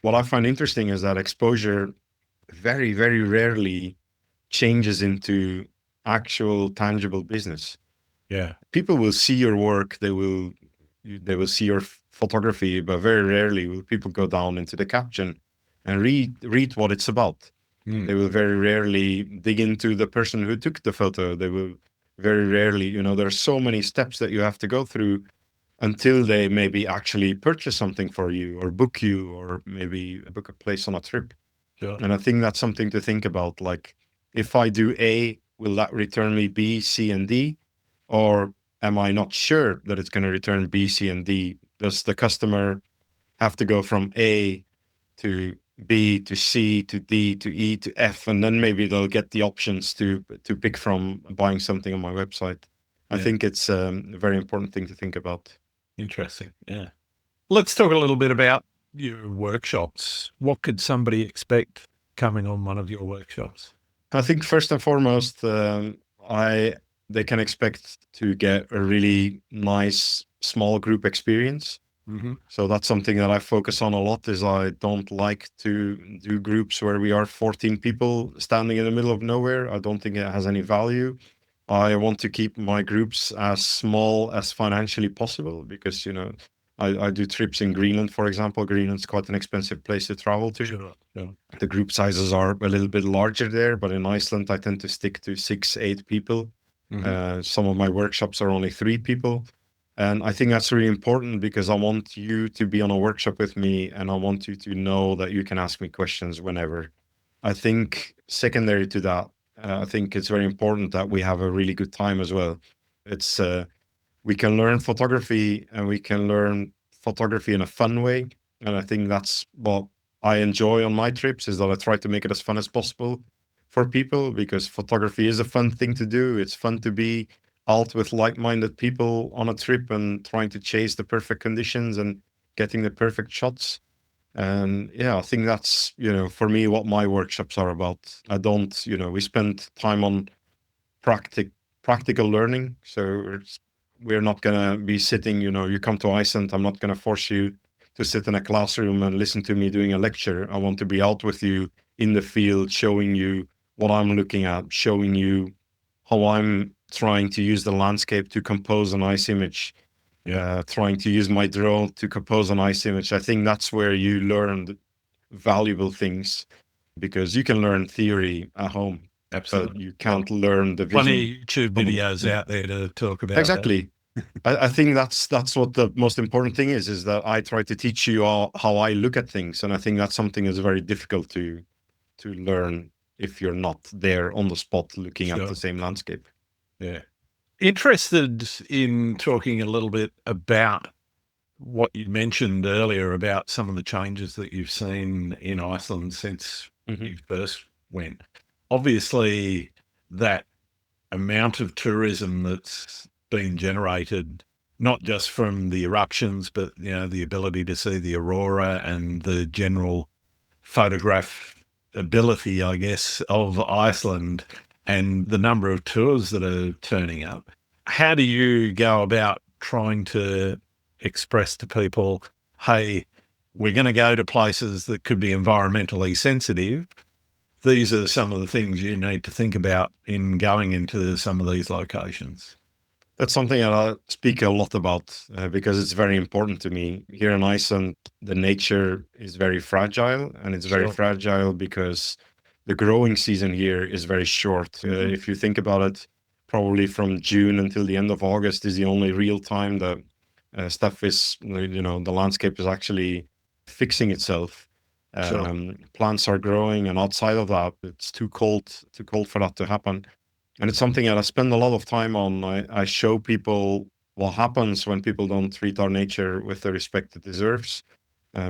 What I find interesting is that exposure very, very rarely changes into actual tangible business. Yeah. People will see your work, they will see your photography, but very rarely will people go down into the caption and read what it's about. They will very rarely dig into the person who took the photo. They will very rarely, there's so many steps that you have to go through until they maybe actually purchase something for you or book you or maybe book a place on a trip. Sure. And I think that's something to think about. Like, if I do A, will that return me B, C, and D? Or am I not sure that it's going to return B, C, and D? Does the customer have to go from A to B to C to D to E to F, and then maybe they'll get the options to pick from buying something on my website? I think it's a very important thing to think about. Interesting. Yeah. Let's talk a little bit about your workshops. What could somebody expect coming on one of your workshops? I think first and foremost, they can expect to get a really nice small group experience. So that's something that I focus on a lot. Is I don't like to do groups where we are 14 people standing in the middle of nowhere. I don't think it has any value. I want to keep my groups as small as financially possible because, I do trips in Greenland, for example. Greenland's quite an expensive place to travel to. Sure. The group sizes are a little bit larger there, but in Iceland, I tend to stick to 6, 8 people. Some of my workshops are only 3 people. And I think that's really important because I want you to be on a workshop with me and I want you to know that you can ask me questions whenever. I think secondary to that, I think it's very important that we have a really good time as well. It's we can learn photography and we can learn photography in a fun way. And I think that's what I enjoy on my trips, is that I try to make it as fun as possible for people, because photography is a fun thing to do. It's fun to be out with like-minded people on a trip and trying to chase the perfect conditions and getting the perfect shots. And I think that's, for me, what my workshops are about. I don't, we spend time on practical learning. So we're not going to be sitting, you come to Iceland, I'm not going to force you to sit in a classroom and listen to me doing a lecture. I want to be out with you in the field, showing you what I'm looking at, showing you how I'm trying to use the landscape to compose an ice image, trying to use my drone to compose an ice image. I think that's where you learn valuable things, because you can learn theory at home. Absolutely. But you can't learn the vision. Plenty of YouTube videos out there to talk about Exactly. I think that's what the most important thing is that I try to teach you how I look at things. And I think that's something that's very difficult to learn if you're not there on the spot looking at the same landscape. Yeah. Interested in talking a little bit about what you mentioned earlier about some of the changes that you've seen in Iceland since you first went. Obviously, that amount of tourism that's been generated, not just from the eruptions, but the ability to see the aurora and the general photograph ability, I guess, of Iceland, and the number of tours that are turning up. How do you go about trying to express to people, hey, we're going to go to places that could be environmentally sensitive? These are some of the things you need to think about in going into some of these locations. That's something that I speak a lot about because it's very important to me. Here in Iceland, the nature is very fragile, and it's very fragile because the growing season here is very short. If you think about it, probably from June until the end of August is the only real time that stuff is, the landscape is actually fixing itself. Plants are growing, and outside of that, it's too cold for that to happen. And it's something that I spend a lot of time on. I show people what happens when people don't treat our nature with the respect it deserves,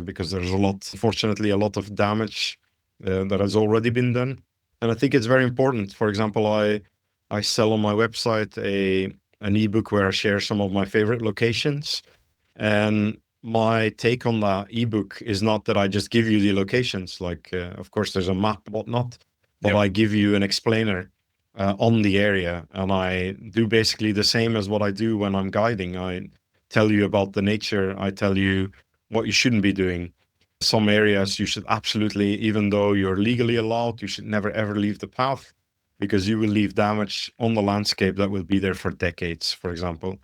because there's unfortunately, a lot of damage that has already been done. And I think it's very important. For example, I sell on my website an ebook where I share some of my favorite locations. And my take on the ebook is not that I just give you the locations. Like, of course, there's a map, whatnot, but I give you an explainer on the area, and I do basically the same as what I do when I'm guiding. I tell you about the nature. I tell you what you shouldn't be doing. Some areas you should absolutely, even though you're legally allowed, you should never ever leave the path, because you will leave damage on the landscape that will be there for decades. For example,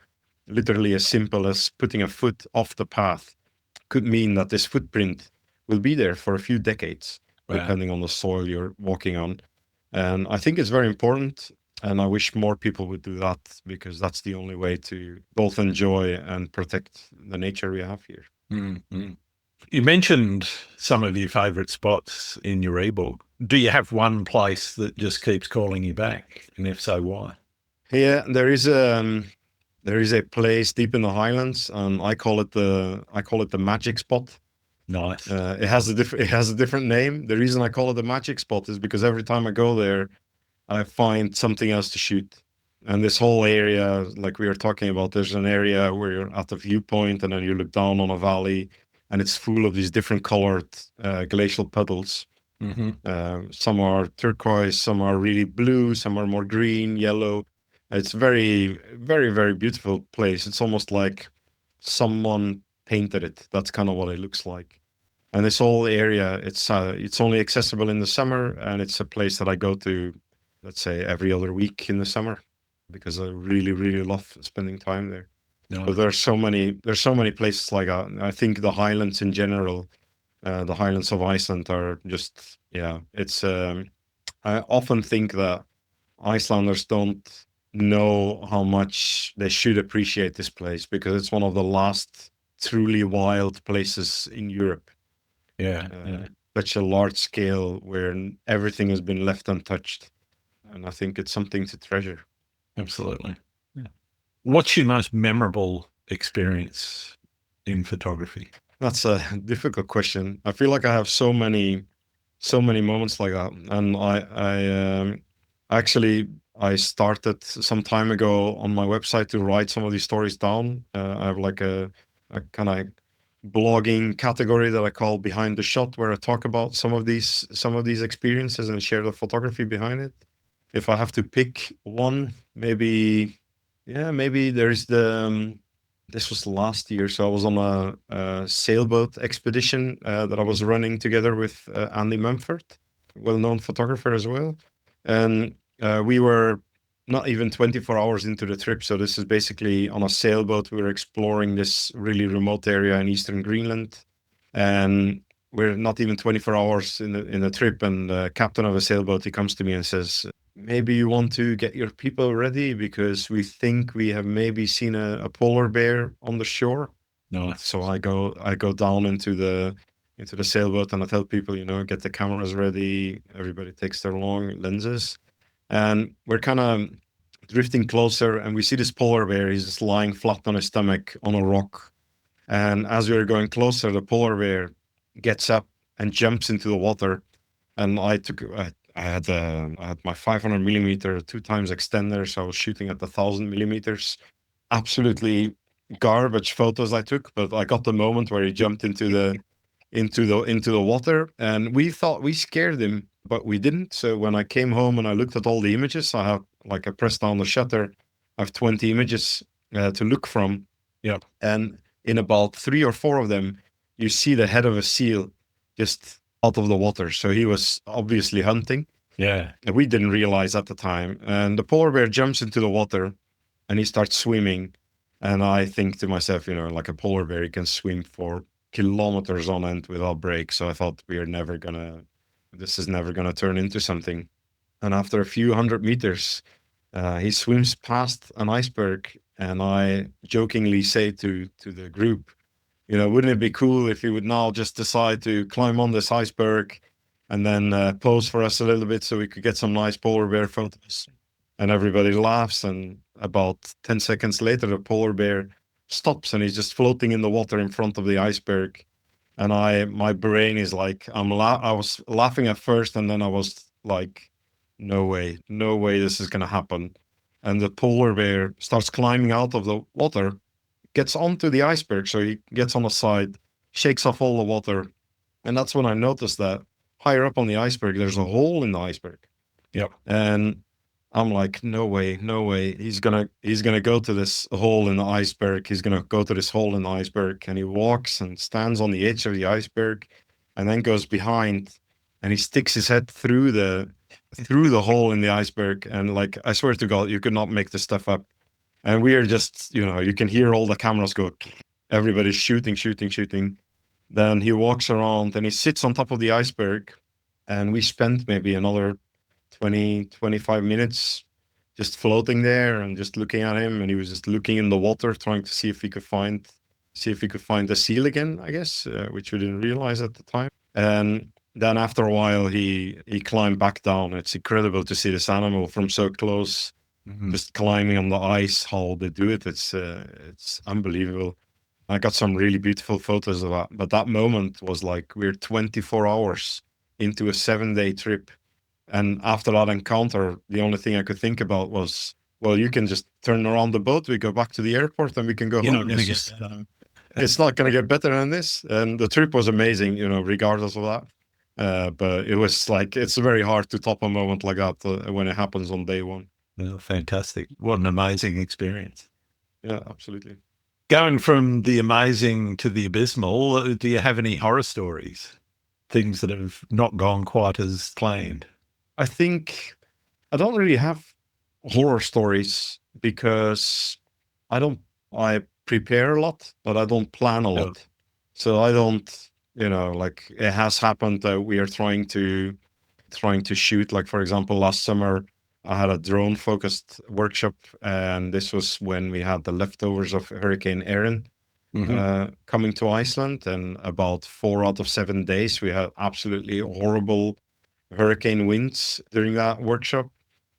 literally as simple as putting a foot off the path could mean that this footprint will be there for a few decades, depending on the soil you're walking on. And I think it's very important. And I wish more people would do that, because that's the only way to both enjoy and protect the nature we have here. Mm-hmm. You mentioned some of your favorite spots in your ebook. Do you have one place that just keeps calling you back? And if so, why? Yeah, there is a place deep in the Highlands, and I call it the magic spot. Nice. It has a different name. The reason I call it the magic spot is because every time I go there, I find something else to shoot. And this whole area, like we were talking about, there's an area where you're at the viewpoint and then you look down on a valley, and it's full of these different colored glacial puddles. Mm-hmm. Some are turquoise, some are really blue, some are more green, yellow. It's very, very, very beautiful place. It's almost like someone painted it. That's kind of what it looks like. And this whole area, it's only accessible in the summer, and it's a place that I go to, let's say, every other week in the summer, because I really, really love spending time there. Nice. But there's so many places like that. I think the Highlands in general, the Highlands of Iceland are just, yeah, it's, I often think that Icelanders don't know how much they should appreciate this place, because it's one of the last truly wild places in Europe. Yeah. Such a large scale where everything has been left untouched. And I think it's something to treasure. Absolutely. Yeah. What's your most memorable experience in photography? That's a difficult question. I feel like I have so many moments like that. And I started some time ago on my website to write some of these stories down. I have like a kind of blogging category that I call Behind the Shot, where I talk about some of these experiences and share the photography behind it. If I have to pick one, maybe there's this was last year, so I was on a sailboat expedition that I was running together with Andy Mumford, well-known photographer as well. And we were not even 24 hours into the trip. So this is basically on a sailboat. We were exploring this really remote area in eastern Greenland. And we're not even 24 hours in the trip. And the captain of a sailboat, he comes to me and says, maybe you want to get your people ready, because we think we have maybe seen a polar bear on the shore. Nice. So I go down into the sailboat, and I tell people, get the cameras ready. Everybody takes their long lenses. And we're kind of drifting closer, and we see this polar bear. He's just lying flat on his stomach on a rock. And as we were going closer, the polar bear gets up and jumps into the water. And I had my 500 millimeter 2x extender, so I was shooting at 1,000 millimeters. Absolutely garbage photos I took, but I got the moment where he jumped into the water, and we thought we scared him, but we didn't. So when I came home and I looked at all the images, I pressed down the shutter. I have 20 images to look from. Yeah. And in about 3 or 4 of them, you see the head of a seal just out of the water. So he was obviously hunting. Yeah. And we didn't realize at the time. And the polar bear jumps into the water and he starts swimming. And I think to myself, like a polar bear, he can swim for kilometers on end without breaks. So I thought this is never gonna turn into something. And after a few hundred meters, he swims past an iceberg, and I jokingly say to the group, wouldn't it be cool if he would now just decide to climb on this iceberg and then pose for us a little bit so we could get some nice polar bear photos? And everybody laughs, and about 10 seconds later, the polar bear stops and he's just floating in the water in front of the iceberg. And my brain is like, I was laughing at first, and then I was like, no way this is gonna happen. And the polar bear starts climbing out of the water, gets onto the iceberg. So he gets on the side, shakes off all the water. And that's when I noticed that higher up on the iceberg, there's a hole in the iceberg. Yep. And I'm like, no way, no way. He's gonna go to this hole in the iceberg. He's gonna go to this hole in the iceberg. And he walks and stands on the edge of the iceberg and then goes behind and he sticks his head through the hole in the iceberg. And like, I swear to God, you could not make this stuff up. And we are just, you can hear all the cameras go, everybody's shooting. Then he walks around and he sits on top of the iceberg. And we spent maybe another 20, 25 minutes just floating there and just looking at him. And he was just looking in the water, trying to see if he could find the seal again, I guess, which we didn't realize at the time. And then after a while, he climbed back down. It's incredible to see this animal from so close, just climbing on the ice, how they do it. It's unbelievable. I got some really beautiful photos of that. But that moment was like, we're 24 hours into a 7-day trip. And after that encounter, the only thing I could think about was, well, you can just turn around the boat, we go back to the airport and we can go home. It's not going to get better than this. And the trip was amazing, regardless of that. But it was like, it's very hard to top a moment like that when it happens on day one. Oh, fantastic. What an amazing experience. Yeah, absolutely. Going from the amazing to the abysmal, do you have any horror stories? Things that have not gone quite as planned? I think I don't really have horror stories because I prepare a lot, but I don't plan a lot. Oh. So I don't, like it has happened that we are trying to shoot. Like, for example, last summer, I had a drone focused workshop, and this was when we had the leftovers of Hurricane Erin coming to Iceland. And about 4 out of 7 days, we had absolutely horrible hurricane winds during that workshop.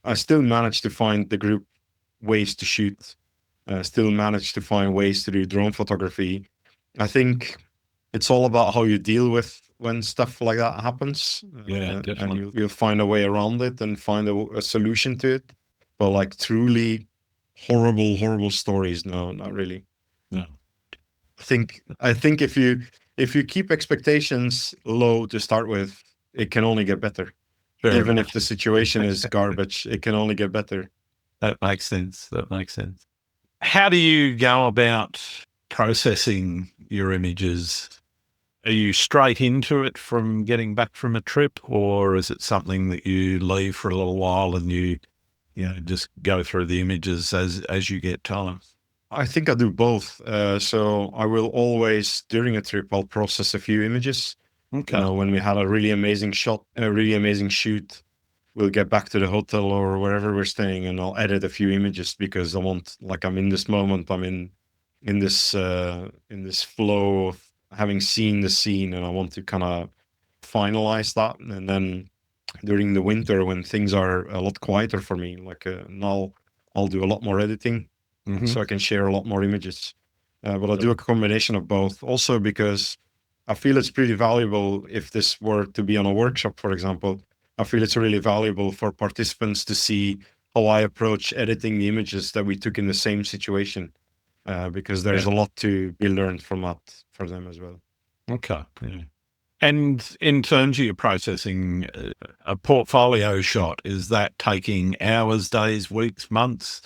I still managed to find the group ways to shoot, still managed to find ways to do drone photography. I think it's all about how you deal with when stuff like that happens. Yeah, definitely. And you'll find a way around it and find a solution to it. But like truly horrible stories, no, not really. No. I think if you keep expectations low to start with, it can only get better. Even if the situation is garbage, it can only get better. That makes sense. How do you go about processing your images? Are you straight into it from getting back from a trip, or is it something that you leave for a little while and you just go through the images as you get time? I think I do both. So I will always, during a trip, I'll process a few images. Okay. When we had a really amazing shot, a really amazing shoot, we'll get back to the hotel or wherever we're staying, and I'll edit a few images because I'm in this moment, I'm in this flow of having seen the scene, and I want to kind of finalize that. And then during the winter, when things are a lot quieter for me, now I'll do a lot more editing, so I can share a lot more images. But I'll do a combination of both, also because I feel it's pretty valuable. If this were to be on a workshop, for example, I feel it's really valuable for participants to see how I approach editing the images that we took in the same situation, because there's a lot to be learned from that for them as well. Okay. Yeah. And in terms of your processing, a portfolio shot, is that taking hours, days, weeks, months,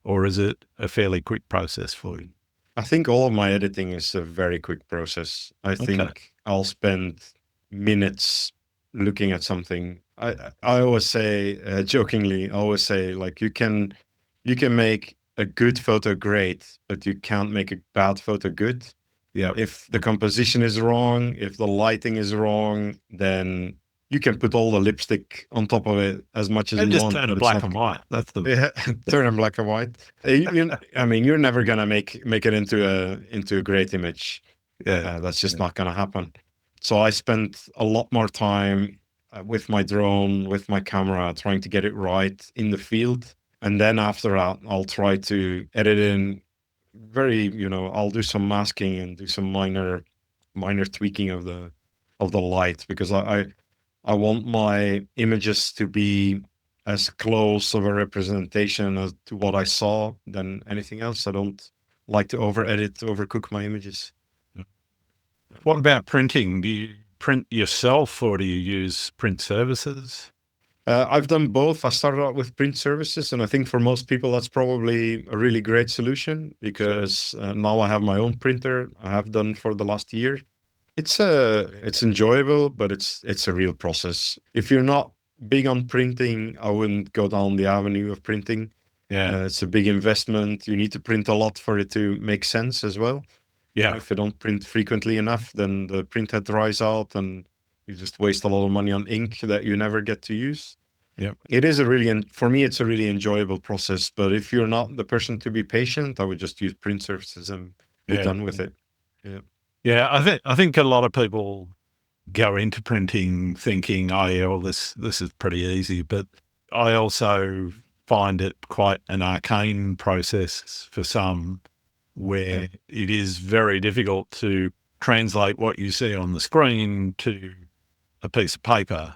or is it a fairly quick process for you? I think all of my editing is a very quick process. I think I'll spend minutes looking at something. I always say, jokingly, like you can make a good photo great, but you can't make a bad photo good. Yeah. If the composition is wrong, if the lighting is wrong, then you can put all the lipstick on top of it as much as you just want. turn it black and white. That's the turn it black and white. I mean, you're never gonna make it into a great image. Yeah, that's just not gonna happen. So I spent a lot more time with my drone, with my camera, trying to get it right in the field, and then after that, I'll try to edit in I'll do some masking and do some minor tweaking of the light, because I want my images to be as close of a representation as to what I saw than anything else. I don't like to over-edit, overcook my images. What about printing? Do you print yourself or do you use print services? I've done both. I started out with print services, and I think for most people that's probably a really great solution because now I have my own printer. I have done for the last year. It's enjoyable, but it's a real process. If you're not big on printing, I wouldn't go down the avenue of printing. Yeah. It's a big investment. You need to print a lot for it to make sense as well. Yeah. If you don't print frequently enough, then the printhead dries out and you just waste a lot of money on ink that you never get to use. Yeah. It is for me, it's a really enjoyable process. But if you're not the person to be patient, I would just use print services and be done with it. Yeah. Yeah. I think a lot of people go into printing thinking, oh yeah, well this is pretty easy. But I also find it quite an arcane process for some, where it is very difficult to translate what you see on the screen to a piece of paper.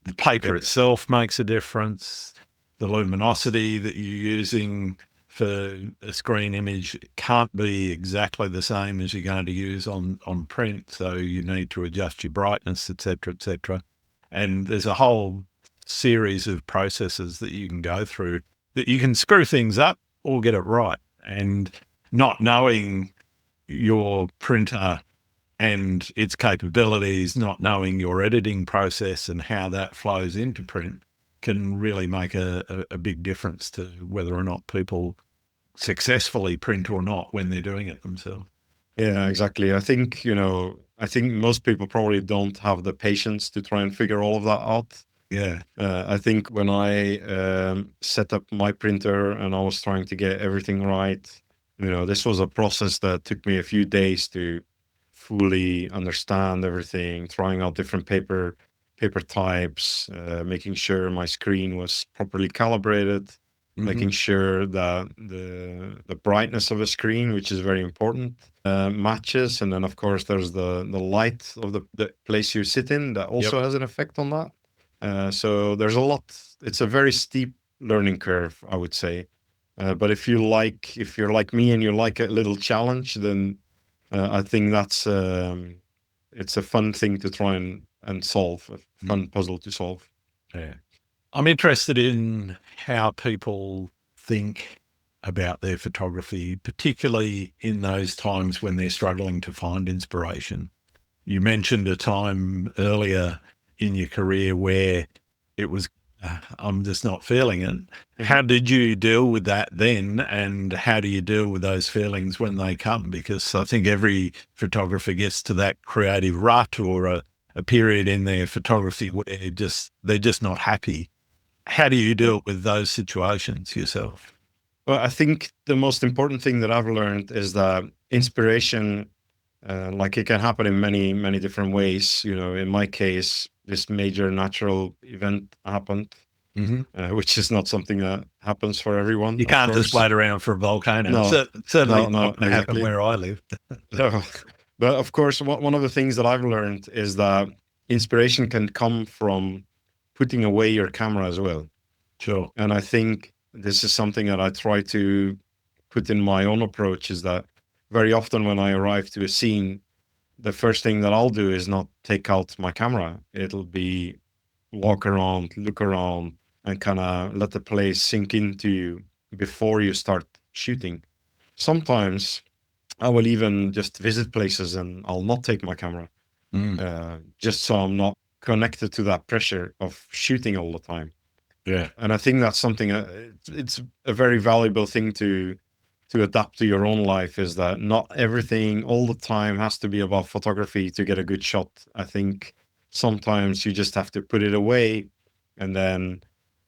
The paper itself makes a difference. The luminosity that you're using for a screen image can't be exactly the same as you're going to use on print. So you need to adjust your brightness, et cetera, et cetera. And there's a whole series of processes that you can go through that you can screw things up or get it right. And not knowing your printer and its capabilities, not knowing your editing process and how that flows into print can really make a big difference to whether or not people successfully print or not when they're doing it themselves. Yeah, exactly. I think most people probably don't have the patience to try and figure all of that out. Yeah. I think when I set up my printer and I was trying to get everything right, this was a process that took me a few days to fully understand everything, trying out different paper types, making sure my screen was properly calibrated, making sure that the brightness of a screen, which is very important, matches. And then of course there's the light of the place you sit in that also has an effect on that. So there's a lot. It's a very steep learning curve, I would say. But if you're like me and you like a little challenge, then I think that's it's a fun thing to try and solve, a fun puzzle to solve. Yeah. I'm interested in how people think about their photography, particularly in those times when they're struggling to find inspiration. You mentioned a time earlier in your career where it was, I'm just not feeling it. Mm-hmm. How did you deal with that then? And how do you deal with those feelings when they come? Because I think every photographer gets to that creative rut or a period in their photography where they're just not happy. How do you deal with those situations yourself? Well, I think the most important thing that I've learned is that inspiration, like it can happen in many, many different ways. In my case, this major natural event happened, which is not something that happens for everyone. You can't just wait around for a volcano. No, certainly not exactly. happen where I live. No. But of course, one of the things that I've learned is that inspiration can come from putting away your camera as well. Sure. And I think this is something that I try to put in my own approach, is that very often when I arrive to a scene, the first thing that I'll do is not take out my camera. It'll be walk around, look around, and kind of let the place sink into you before you start shooting. Sometimes I will even just visit places and I'll not take my camera, just so I'm not connected to that pressure of shooting all the time. Yeah. And I think that's something, it's a very valuable thing to adapt to your own life, is that not everything all the time has to be about photography to get a good shot. I think sometimes you just have to put it away and then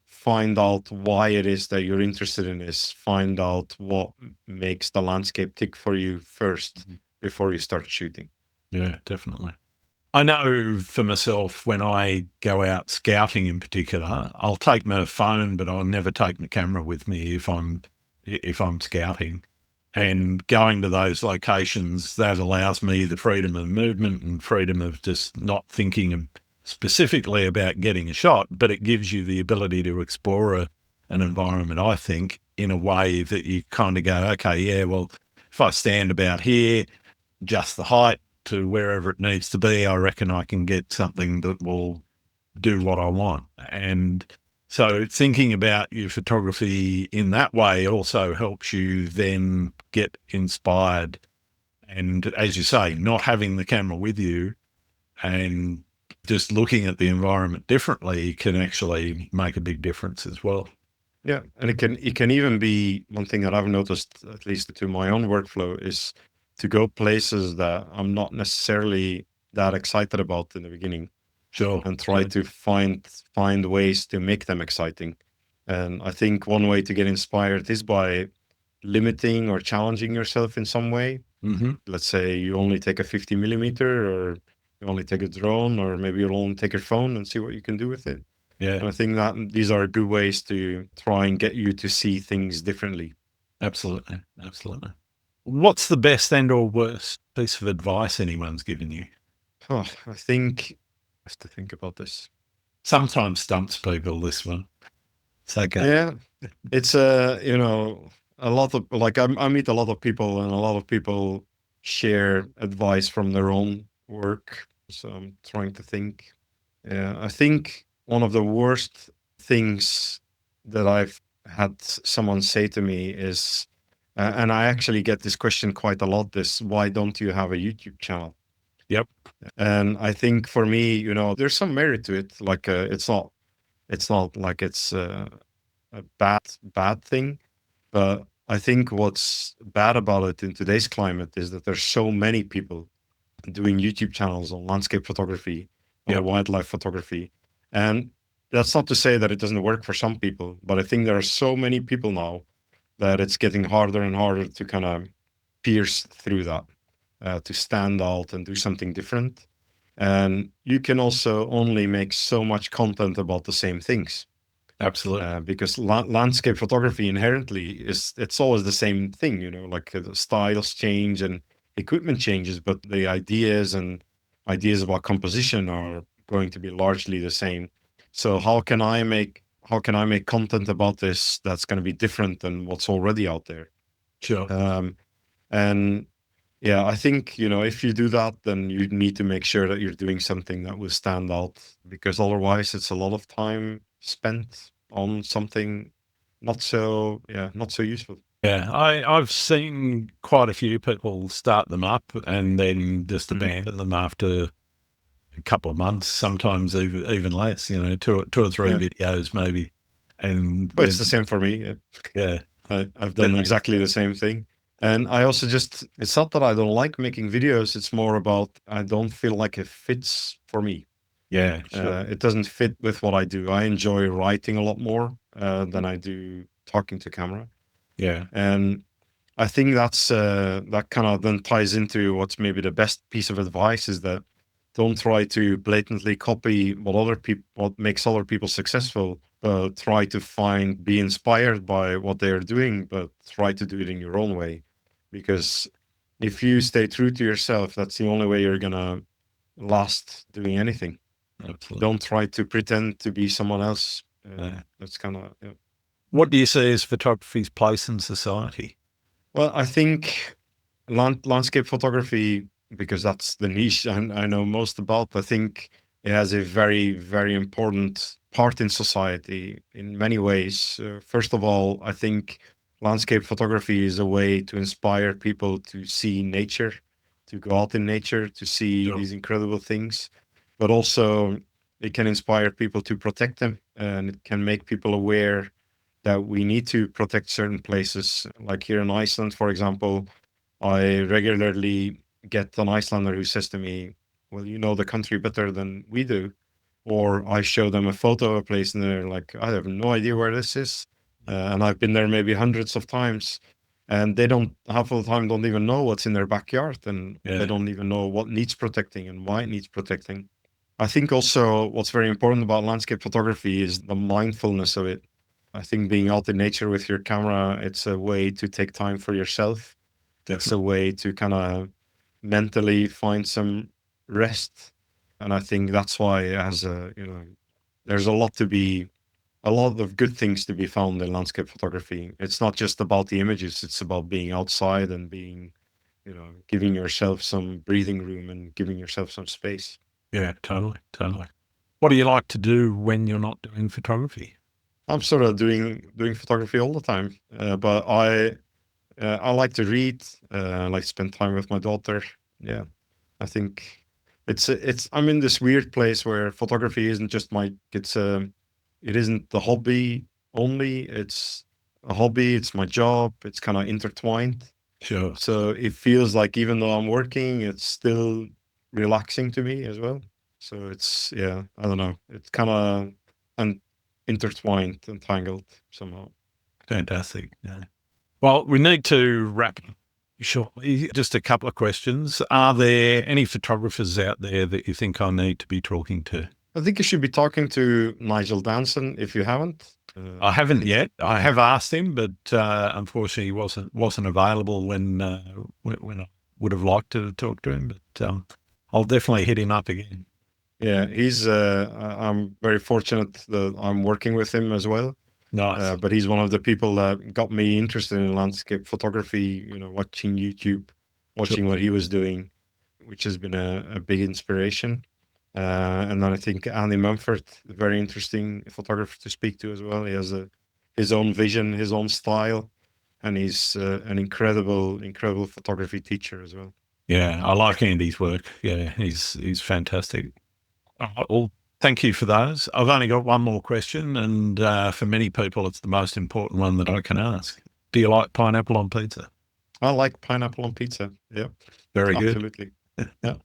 find out why it is that you're interested in this, find out what makes the landscape tick for you first before you start shooting. Yeah, definitely. I know for myself, when I go out scouting in particular, I'll take my phone, but I'll never take my camera with me if I'm scouting. And going to those locations, that allows me the freedom of movement and freedom of just not thinking specifically about getting a shot, but it gives you the ability to explore an environment, I think, in a way that you kind of go, okay, yeah, well, if I stand about here, just the height to wherever it needs to be, I reckon I can get something that will do what I want. And so thinking about your photography in that way also helps you then get inspired. And as you say, not having the camera with you and just looking at the environment differently can actually make a big difference as well. Yeah, and it can even be one thing that I've noticed, at least to my own workflow, is to go places that I'm not necessarily that excited about in the beginning, Sure. and try to find ways to make them exciting. And I think one way to get inspired is by limiting or challenging yourself in some way. Mm-hmm. Let's say you only take a 50 millimeter, or you only take a drone, or maybe you'll only take your phone and see what you can do with it. Yeah, And I think that these are good ways to try and get you to see things differently. absolutely. Absolutely. What's the best and or worst piece of advice anyone's given you? Oh, I think I have to think about this. Sometimes stumps people, this one. It's okay. Yeah, it's a lot of, like, I meet a lot of people, and a lot of people share advice from their own work. So I'm trying to think. Yeah, I think one of the worst things that I've had someone say to me is, and I actually get this question quite a lot, this, why don't you have a YouTube channel? Yep. And I think for me, there's some merit to it. Like, it's not like it's a bad thing, but I think what's bad about it in today's climate is that there's so many people doing YouTube channels on landscape photography or Yep. wildlife photography. And that's not to say that it doesn't work for some people, but I think there are so many people now that it's getting harder and harder to kind of pierce through that, to stand out and do something different. And you can also only make so much content about the same things, Absolutely. because landscape photography inherently it's always the same thing, like, the styles change and equipment changes, but the ideas about composition are going to be largely the same. So how can I make content about this that's going to be different than what's already out there? Sure. And yeah, I think, if you do that, then you need to make sure that you're doing something that will stand out, because otherwise it's a lot of time spent on something not so useful. Yeah, I've seen quite a few people start them up and then just Mhm. abandon them after a couple of months, sometimes even less. Two or three Yeah, videos maybe, and but it's the then same for me. Yeah. yeah, I've then done exactly the same thing. And I also it's not that I don't like making videos, it's more about I don't feel like it fits for me. yeah, sure, It doesn't fit with what I do. I enjoy writing a lot more than I do talking to camera. yeah, And I think that kind of then ties into what's maybe the best piece of advice, is that don't try to blatantly copy what makes other people successful, but try to be inspired by what they're doing, but try to do it in your own way. Because if you stay true to yourself, that's the only way you're gonna last doing anything. absolutely. Don't try to pretend to be someone else. Yeah. That's kind of, yeah. What do you see as photography's place in society? Well, I think landscape photography, because that's the niche I know most about, I think it has a very, very important part in society in many ways. First of all, I think landscape photography is a way to inspire people to see nature, to go out in nature, to see Sure. these incredible things, but also it can inspire people to protect them, and it can make people aware that we need to protect certain places. Like here in Iceland, for example, I regularly get an Icelander who says to me, well, you know the country better than we do. Or I show them a photo of a place and they're like, I have no idea where this is. And I've been there maybe hundreds of times. And they don't, half of the time, don't even know what's in their backyard. And they Yeah, don't even know what needs protecting and why it needs protecting. I think also what's very important about landscape photography is the mindfulness of it. I think being out in nature with your camera, it's a way to take time for yourself. It's a definitely. way to kind of mentally find some rest. And I think that's why it has there's a lot to be a lot of good things to be found in landscape photography. It's not just about the images, it's about being outside and being, giving yourself some breathing room and giving yourself some space. Yeah, totally, totally. What do you like to do when you're not doing photography? I'm sort of doing photography all the time, but I like to read. I like to spend time with my daughter. Yeah, I think it's. I'm in this weird place where photography isn't just it isn't the hobby only. It's a hobby. It's my job. It's kind of intertwined. Sure. So it feels like even though I'm working, it's still relaxing to me as well. So it's, yeah, I don't know. It's kind of intertwined, entangled somehow. Fantastic. Yeah. Well, we need to wrap shortly. Just a couple of questions. Are there any photographers out there that you think I need to be talking to? I think you should be talking to Nigel Danson if you haven't. I haven't yet. I have asked him, but unfortunately, he wasn't available when I would have liked to talk to him. But I'll definitely hit him up again. Yeah, I'm very fortunate that I'm working with him as well. Nice. But he's one of the people that got me interested in landscape photography, watching YouTube, watching what he was doing, which has been a big inspiration. And then I think Andy Mumford, a very interesting photographer to speak to as well. He has his own vision, his own style, and he's an incredible photography teacher as well. Yeah, I like Andy's work. Yeah, he's fantastic. All right, well, thank you for those. I've only got one more question, and for many people, it's the most important one that I can ask. Do you like pineapple on pizza? I like pineapple on pizza. Yeah, Very good. absolutely. Yeah.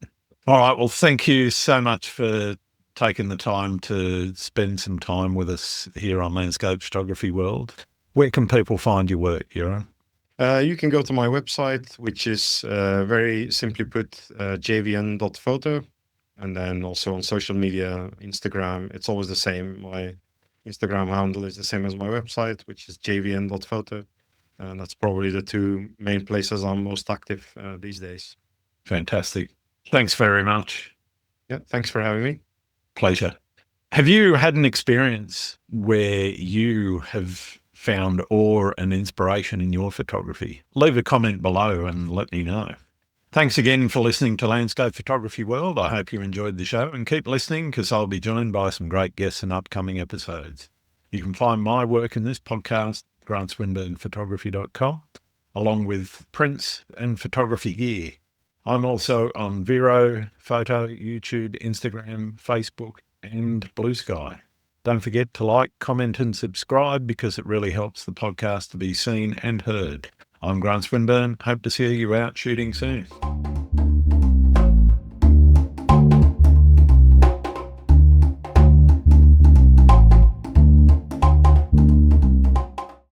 All right. Well, thank you so much for taking the time to spend some time with us here on Landscape Photography World. Where can people find your work, Jeroen? You can go to my website, which is very simply put, jvn.photo. And then also on social media, Instagram, it's always the same. My Instagram handle is the same as my website, which is jvn.photo. And that's probably the two main places I'm most active these days. Fantastic. Thanks very much. Yeah, thanks for having me. Pleasure. Have you had an experience where you have found awe and inspiration in your photography? Leave a comment below and let me know. Thanks again for listening to Landscape Photography World. I hope you enjoyed the show, and keep listening because I'll be joined by some great guests in upcoming episodes. You can find my work in this podcast, grantswinburnphotography.com, along with prints and photography gear. I'm also on Vero, Photo, YouTube, Instagram, Facebook, and Blue Sky. Don't forget to like, comment, and subscribe because it really helps the podcast to be seen and heard. I'm Grant Swinburne. Hope to see you out shooting soon.